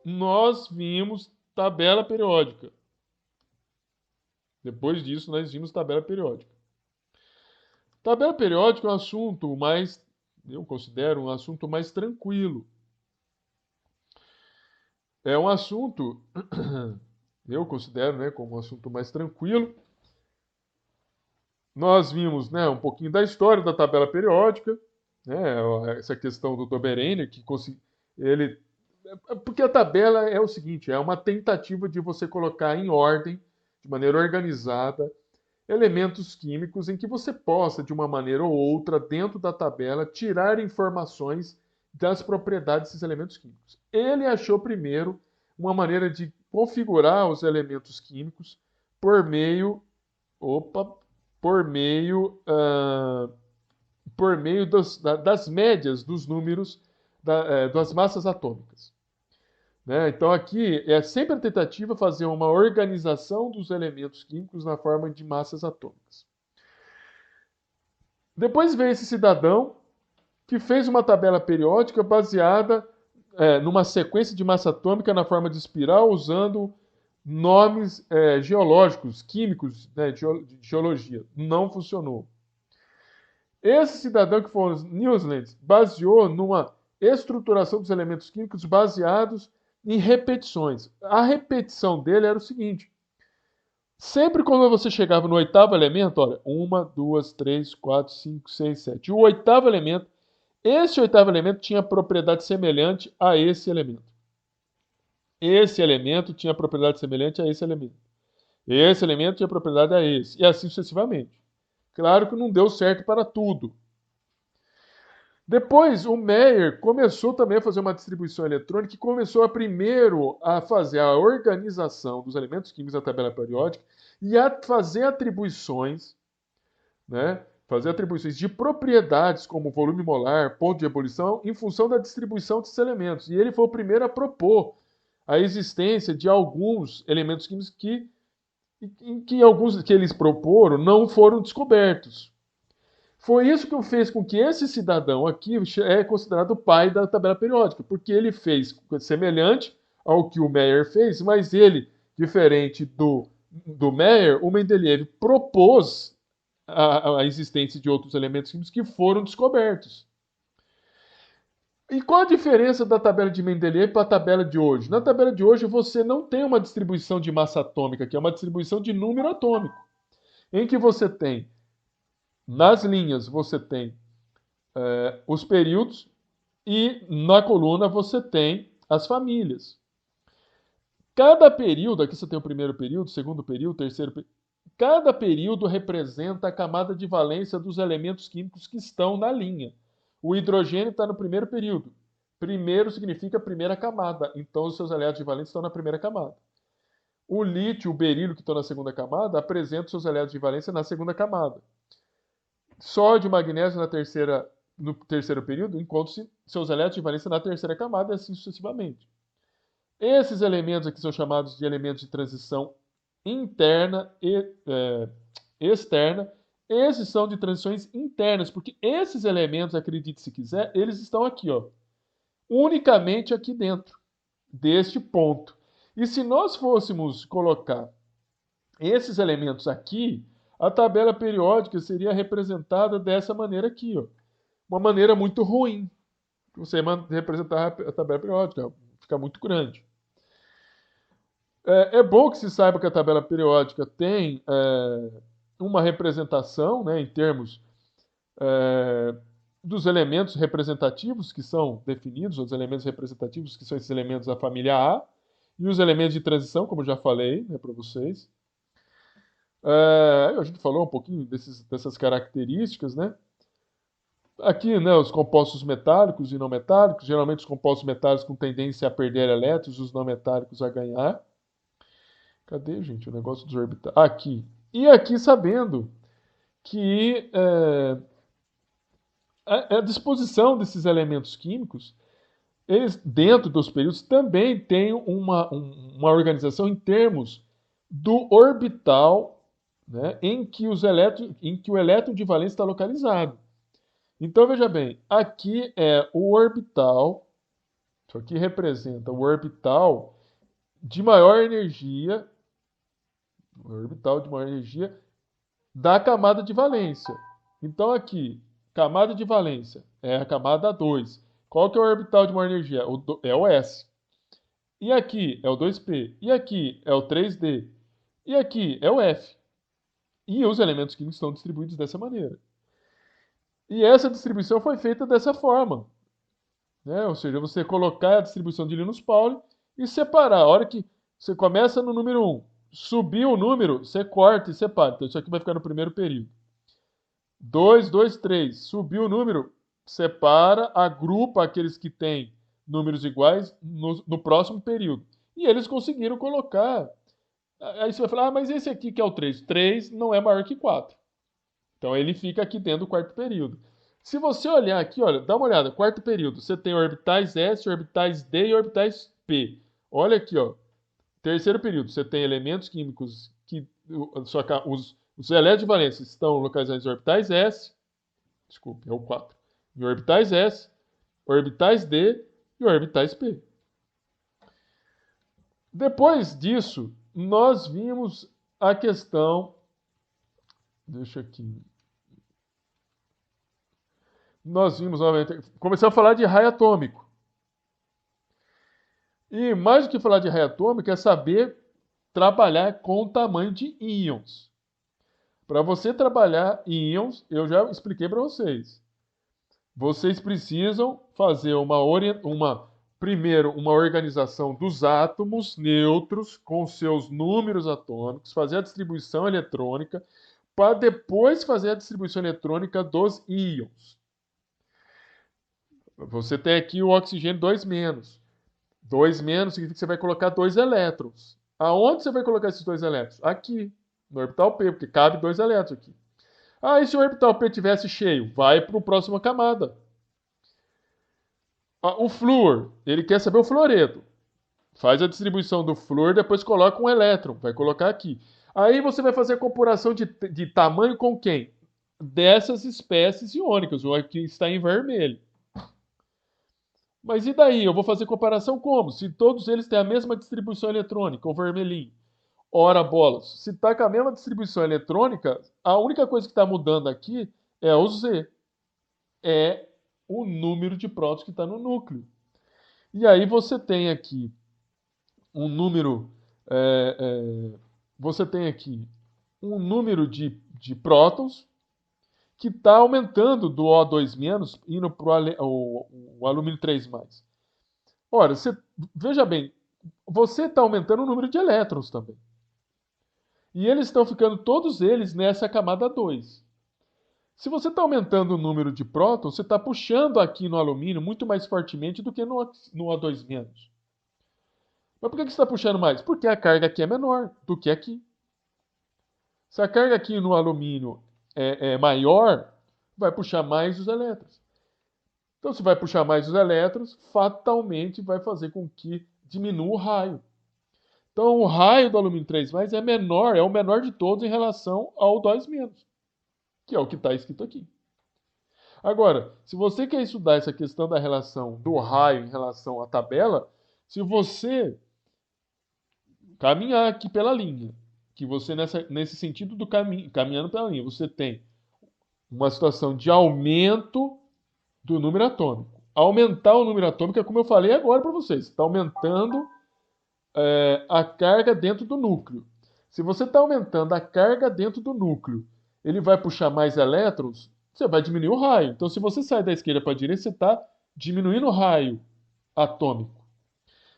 nós vimos tabela periódica. Depois disso, nós vimos tabela periódica. Tabela periódica é um assunto mais, eu considero um assunto mais tranquilo. É um assunto, eu considero, né, como um assunto mais tranquilo. Nós vimos, né, um pouquinho da história da tabela periódica, né, essa questão do Dobereiner, porque a tabela é o seguinte, é uma tentativa de você colocar em ordem, de maneira organizada, elementos químicos em que você possa, de uma maneira ou outra, dentro da tabela, tirar informações das propriedades desses elementos químicos. Ele achou primeiro uma maneira de configurar os elementos químicos por meio, das médias dos números das massas atômicas. Né? Então aqui é sempre a tentativa de fazer uma organização dos elementos químicos na forma de massas atômicas. Depois veio esse cidadão que fez uma tabela periódica baseada numa sequência de massa atômica na forma de espiral, usando nomes geológicos, químicos, né, de geologia. Não funcionou. Esse cidadão, que foi o Newlands, baseou numa estruturação dos elementos químicos baseados em repetições. A repetição dele era o seguinte: sempre quando você chegava no oitavo elemento, olha, 1, 2, 3, 4, 5, 6, 7. O oitavo elemento, esse oitavo elemento tinha propriedade semelhante a esse elemento. Esse elemento tinha propriedade semelhante a esse elemento. Esse elemento tinha propriedade a esse. E assim sucessivamente. Claro que não deu certo para tudo. Depois, o Meyer começou também a fazer uma distribuição eletrônica e começou primeiro a fazer a organização dos elementos químicos da tabela periódica e a fazer atribuições, né? Fazer atribuições de propriedades como volume molar, ponto de ebulição, em função da distribuição desses elementos. E ele foi o primeiro a propor a existência de alguns elementos químicos que alguns que eles proporam não foram descobertos. Foi isso que fez com que esse cidadão aqui é considerado o pai da tabela periódica, porque ele fez semelhante ao que o Meyer fez, mas ele, diferente do Meyer, o Mendeleev propôs a existência de outros elementos químicos que foram descobertos. E qual a diferença da tabela de Mendeleev para a tabela de hoje? Na tabela de hoje você não tem uma distribuição de massa atômica, que é uma distribuição de número atômico, em que você tem, nas linhas, você tem os períodos e na coluna você tem as famílias. Cada período, aqui você tem o primeiro período, segundo período, terceiro período, cada período representa a camada de valência dos elementos químicos que estão na linha. O hidrogênio está no primeiro período. Primeiro significa primeira camada. Então, os seus aliados de valência estão na primeira camada. O lítio, o berílio, que estão na segunda camada, apresentam seus aliados de valência na segunda camada. Sódio e magnésio no terceiro período encontram seus elementos de valência na terceira camada e assim sucessivamente. Esses elementos aqui são chamados de elementos de transição interna e externa. Esses são de transições internas, porque esses elementos, acredite se quiser, eles estão aqui, unicamente aqui dentro deste ponto. E se nós fôssemos colocar esses elementos aqui, a tabela periódica seria representada dessa maneira aqui, uma maneira muito ruim. Você representar a tabela periódica, fica muito grande. É bom que se saiba que a tabela periódica tem uma representação, né, em termos dos elementos representativos que são definidos, os elementos representativos que são esses elementos da família A, e os elementos de transição, como eu já falei, né, para vocês. A gente falou um pouquinho dessas características, né? Aqui, né, os compostos metálicos e não metálicos. Geralmente os compostos metálicos com tendência a perder elétrons, os não metálicos a ganhar. Cadê, gente, o negócio dos orbitais? Aqui. E aqui sabendo que a disposição desses elementos químicos, eles, dentro dos períodos, também têm uma organização em termos do orbital, né, em que o elétron de valência está localizado. Então, veja bem, aqui é o orbital, isso aqui representa o orbital de maior energia, da camada de valência. Então, aqui, camada de valência é a camada 2. Qual que é o orbital de maior energia? É o S. E aqui é o 2p. E aqui é o 3d. E aqui é o F. E os elementos químicos estão distribuídos dessa maneira. E essa distribuição foi feita dessa forma, né? Ou seja, você colocar a distribuição de Linus Pauling e separar. A hora que você começa no número 1, subiu o número, você corta e separa. Então, isso aqui vai ficar no primeiro período. 2, 2, 3. Subiu o número, separa, agrupa aqueles que têm números iguais no próximo período. E eles conseguiram colocar. Aí você vai falar, mas esse aqui que é o 3. 3 não é maior que 4. Então ele fica aqui dentro do quarto período. Se você olhar aqui, olha, dá uma olhada, quarto período, você tem orbitais S, orbitais D e orbitais P. Olha aqui, ó. Terceiro período, você tem elementos químicos que os elétrons de valência estão localizados em orbitais S, desculpe, é o 4. Em orbitais S, orbitais D e orbitais P. Depois disso, nós vimos a questão. Deixa aqui. Nós vimos novamente. Começamos a falar de raio atômico. E mais do que falar de raio atômico é saber trabalhar com o tamanho de íons. Para você trabalhar íons, eu já expliquei para vocês. Vocês precisam fazer primeiro uma organização dos átomos neutros com seus números atômicos, fazer a distribuição eletrônica, para depois fazer a distribuição eletrônica dos íons. Você tem aqui o oxigênio 2-. 2- significa que você vai colocar 2 elétrons. Aonde você vai colocar esses 2 elétrons? Aqui, no orbital P, porque cabe 2 elétrons aqui. E se o orbital P tivesse cheio? Vai para a próxima camada. O flúor, ele quer saber o fluoreto. Faz a distribuição do flúor, depois coloca um elétron, vai colocar aqui. Aí você vai fazer a comparação de tamanho com quem? Dessas espécies iônicas, o aqui está em vermelho. Mas e daí? Eu vou fazer comparação como? Se todos eles têm a mesma distribuição eletrônica, o vermelhinho. Ora, bolas, se está com a mesma distribuição eletrônica, a única coisa que está mudando aqui é o Z. É o número de prótons que está no núcleo. E aí você tem aqui um número... você tem aqui um número de prótons que está aumentando do O2-, indo para o alumínio 3+. Ora, veja bem, você está aumentando o número de elétrons também. E eles estão ficando todos eles nessa camada 2. Se você está aumentando o número de prótons, você está puxando aqui no alumínio muito mais fortemente do que no O2-. Mas por que você está puxando mais? Porque a carga aqui é menor do que aqui. Se a carga aqui no alumínio é maior, vai puxar mais os elétrons. Então, se vai puxar mais os elétrons, fatalmente vai fazer com que diminua o raio. Então, o raio do alumínio 3+, é menor, é o menor de todos em relação ao 2-, que é o que está escrito aqui. Agora, se você quer estudar essa questão da relação do raio em relação à tabela, se você caminhar aqui pela linha, que você nesse sentido do caminhando pela linha, você tem uma situação de aumento do número atômico. Aumentar o número atômico é como eu falei agora para vocês. Está aumentando a carga dentro do núcleo. Se você está aumentando a carga dentro do núcleo, ele vai puxar mais elétrons, você vai diminuir o raio. Então, se você sai da esquerda para a direita, você está diminuindo o raio atômico.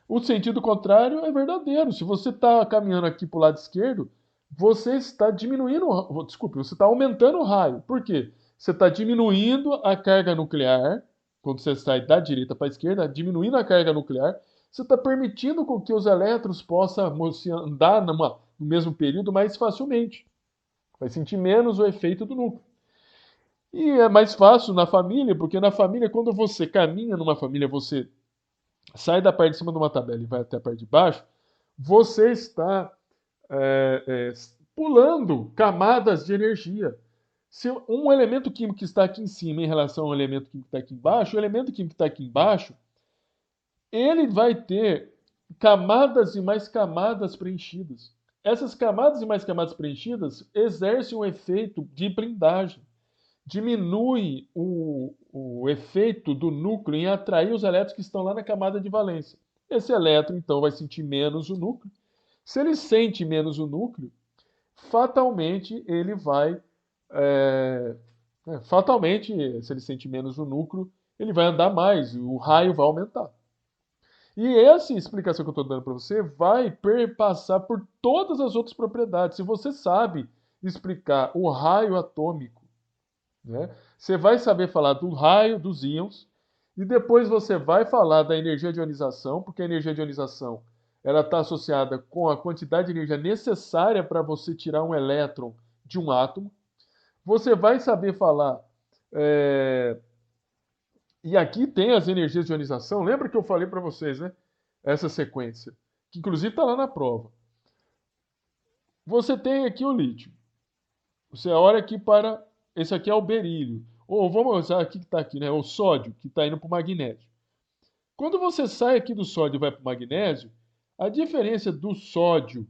O sentido contrário é verdadeiro. Se você está caminhando aqui para o lado esquerdo, você está você está aumentando o raio. Por quê? Você está diminuindo a carga nuclear, quando você sai da direita para a esquerda, diminuindo a carga nuclear, você está permitindo com que os elétrons possam andar no mesmo período mais facilmente. Vai sentir menos o efeito do núcleo. E é mais fácil na família, porque na família, quando você caminha numa família, você sai da parte de cima de uma tabela e vai até a parte de baixo, você está pulando camadas de energia. Se um elemento químico que está aqui em cima em relação ao elemento químico que está aqui embaixo, o elemento químico que está aqui embaixo, ele vai ter camadas e mais camadas preenchidas. Essas camadas e mais camadas preenchidas exercem um efeito de blindagem. Diminui o efeito do núcleo em atrair os elétrons que estão lá na camada de valência. Esse elétron, então, vai sentir menos o núcleo. Se ele sente menos o núcleo, fatalmente ele vai... se ele sente menos o núcleo, ele vai andar mais, o raio vai aumentar. E essa explicação que eu estou dando para você vai perpassar por todas as outras propriedades. Se você sabe explicar o raio atômico né? Você vai saber falar do raio dos íons e depois você vai falar da energia de ionização, porque a energia de ionização ela está associada com a quantidade de energia necessária para você tirar um elétron de um átomo. Você vai saber falar... E aqui tem as energias de ionização. Lembra que eu falei para vocês, né? Essa sequência, que inclusive está lá na prova. Você tem aqui o lítio. Você olha aqui para... Esse aqui é o berílio. Ou vamos usar aqui que está aqui, né? O sódio, que está indo para o magnésio. Quando você sai aqui do sódio e vai para o magnésio, a diferença do sódio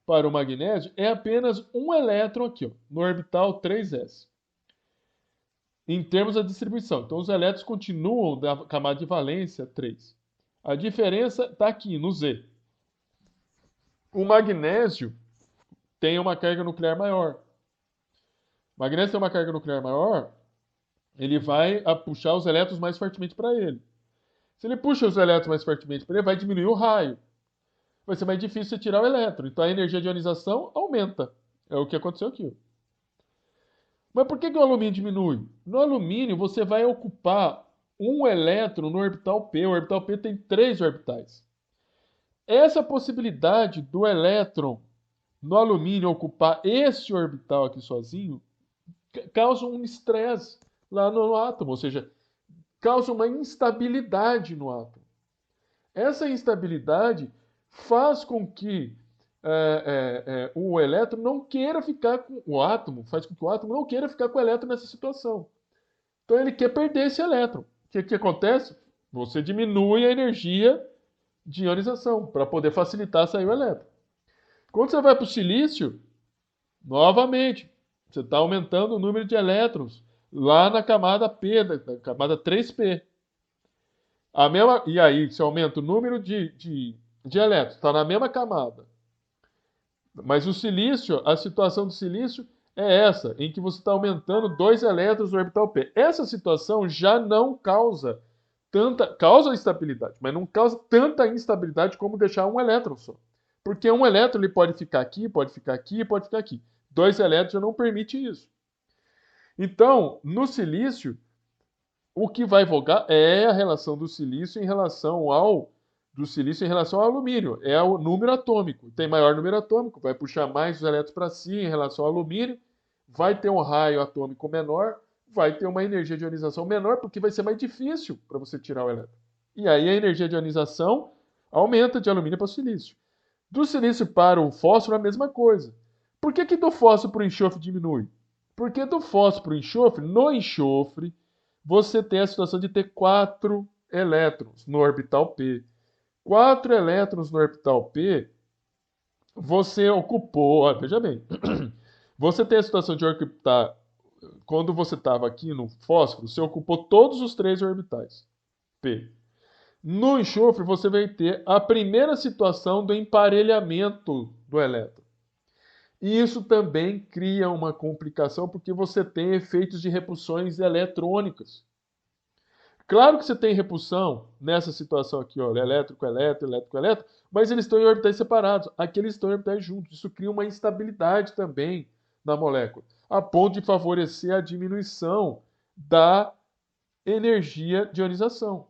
para o magnésio é apenas um elétron aqui, ó, no orbital 3s. Em termos da distribuição. Então, os elétrons continuam da camada de valência 3. A diferença está aqui, no Z. O magnésio tem uma carga nuclear maior. O magnésio tem uma carga nuclear maior, ele vai puxar os elétrons mais fortemente para ele. Se ele puxa os elétrons mais fortemente para ele, vai diminuir o raio. Vai ser mais difícil você tirar o elétron. Então a energia de ionização aumenta. É o que aconteceu aqui. Mas por que o alumínio diminui? No alumínio você vai ocupar um elétron no orbital P. O orbital P tem 3 orbitais. Essa possibilidade do elétron no alumínio ocupar esse orbital aqui sozinho causa um estresse lá no átomo, ou seja, causa uma instabilidade no átomo. Essa instabilidade faz com que o elétron não queira ficar com o átomo, faz com que o átomo não queira ficar com o elétron nessa situação. Então ele quer perder esse elétron. O que acontece? Você diminui a energia de ionização para poder facilitar sair o elétron. Quando você vai para o silício, novamente, você está aumentando o número de elétrons lá na camada P, na camada 3P. E aí você aumenta o número de elétrons, está na mesma camada. Mas o silício, a situação do silício é essa, em que você está aumentando 2 elétrons no orbital P. Essa situação já não causa instabilidade, mas não causa tanta instabilidade como deixar um elétron só. Porque um elétron ele pode ficar aqui, pode ficar aqui, pode ficar aqui. 2 elétrons já não permite isso. Então, no silício, o que vai vogar é a relação do silício em relação ao alumínio. É o número atômico. Tem maior número atômico, vai puxar mais os elétrons para si em relação ao alumínio, vai ter um raio atômico menor, vai ter uma energia de ionização menor, porque vai ser mais difícil para você tirar o elétron. E aí a energia de ionização aumenta de alumínio para o silício. Do silício para o fósforo, a mesma coisa. Por que do fósforo para o enxofre diminui? Porque do fósforo para o enxofre, no enxofre, você tem a situação de ter 4 elétrons no orbital P. 4 elétrons no orbital P, você ocupou, veja bem, você tem a situação de ocupar, quando você estava aqui no fósforo, você ocupou todos os 3 orbitais P. No enxofre, você vai ter a primeira situação do emparelhamento do elétron. E isso também cria uma complicação, porque você tem efeitos de repulsões eletrônicas. Claro que você tem repulsão nessa situação aqui, ó, elétrico, elétrico, elétrico, elétrico, mas eles estão em orbitais separados. Aqui eles estão em orbitais juntos. Isso cria uma instabilidade também na molécula, a ponto de favorecer a diminuição da energia de ionização.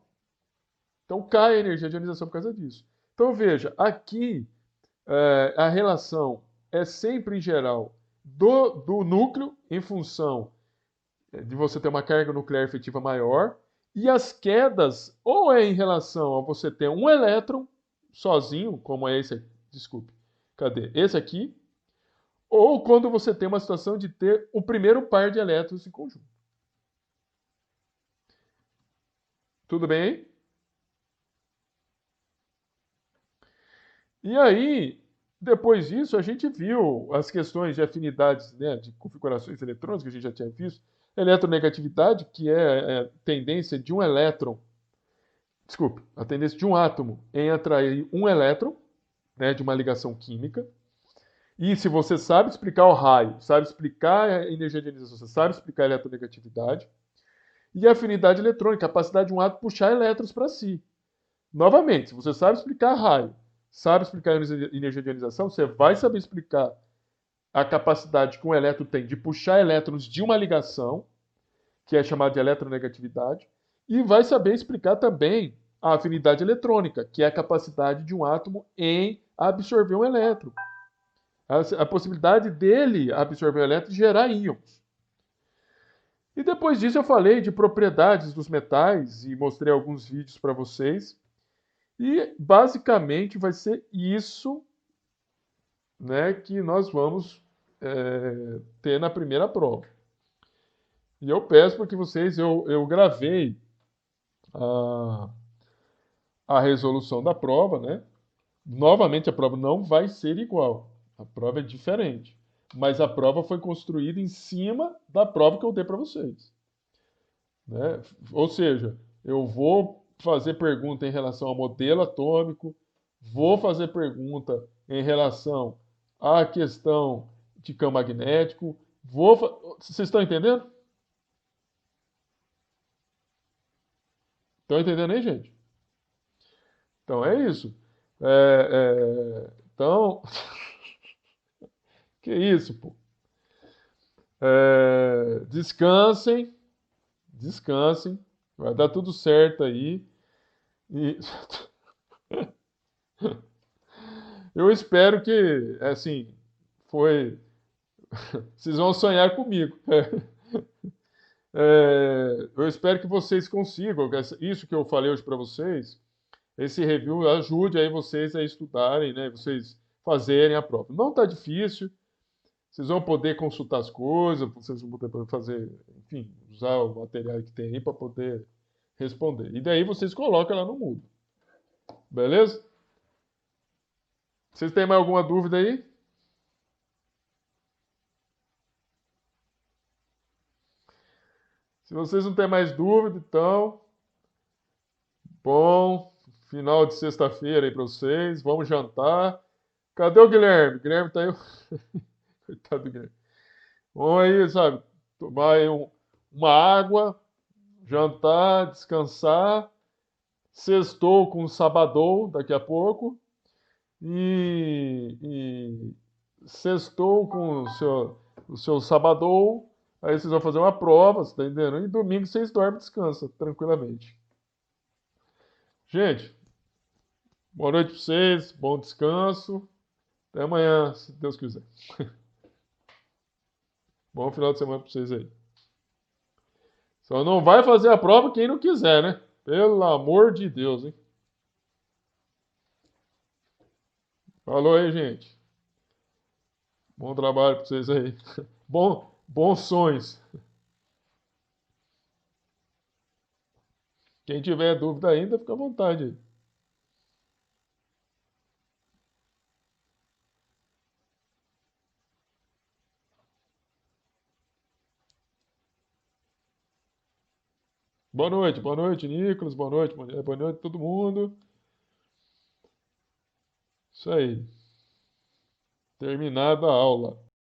Então cai a energia de ionização por causa disso. Então veja, aqui a relação é sempre em geral do núcleo em função de você ter uma carga nuclear efetiva maior, e as quedas ou é em relação a você ter um elétron sozinho, como é esse aqui, desculpe, cadê? Esse aqui, ou quando você tem uma situação de ter o primeiro par de elétrons em conjunto. Tudo bem aí? E aí, depois disso, a gente viu as questões de afinidades, né, de configurações eletrônicas, que a gente já tinha visto. Eletronegatividade, que é a tendência de um elétron, a tendência de um átomo em atrair um elétron, né, de uma ligação química. E se você sabe explicar o raio, sabe explicar a energia de ionização, você sabe explicar a eletronegatividade. E a afinidade eletrônica, a capacidade de um átomo puxar elétrons para si. Novamente, se você sabe explicar raio, sabe explicar a energia de ionização, você vai saber explicar a capacidade que um elétron tem de puxar elétrons de uma ligação, que é chamado de eletronegatividade, e vai saber explicar também a afinidade eletrônica, que é a capacidade de um átomo em absorver um elétron. A possibilidade dele absorver o elétron e gerar íons. E depois disso eu falei de propriedades dos metais e mostrei alguns vídeos para vocês. E basicamente vai ser isso, né, que nós vamos ter na primeira prova. E eu peço para que vocês, eu gravei a resolução da prova, né? Novamente a prova não vai ser igual, a prova é diferente. Mas a prova foi construída em cima da prova que eu dei para vocês. Né? Ou seja, eu vou fazer pergunta em relação ao modelo atômico, vou fazer pergunta em relação à questão de campo magnético, vocês estão entendendo? Estão entendendo aí, gente? Então é isso. Então, que isso, pô? Descansem, descansem, vai dar tudo certo aí. E eu espero que, assim, vocês vão sonhar comigo. Eu espero que vocês consigam, isso que eu falei hoje para vocês, esse review ajude aí vocês a estudarem, né? Vocês fazerem a prova. Não está difícil, vocês vão poder consultar as coisas, vocês vão poder fazer, enfim, usar o material que tem aí para poder responder. E daí vocês colocam lá no Moodle. Beleza? Vocês têm mais alguma dúvida aí? Se vocês não têm mais dúvida, então, bom final de sexta-feira aí para vocês. Vamos jantar. Cadê o Guilherme? Guilherme tá aí. Coitado do Guilherme. Vamos aí, sabe, tomar aí uma água, jantar, descansar. Sextou com sabadão daqui a pouco. E sextou com o seu sabadão. Aí vocês vão fazer uma prova, você tá entendendo? E domingo vocês dormem e descansam tranquilamente. Gente, boa noite para vocês, bom descanso. Até amanhã, se Deus quiser. Bom final de semana para vocês aí. Só não vai fazer a prova quem não quiser, né? Pelo amor de Deus, hein? Falou aí, gente. Bom trabalho para vocês aí. Bons sonhos. Quem tiver dúvida ainda, fica à vontade aí. Boa noite, Nicolas. Boa noite todo mundo. Isso aí. Terminada a aula.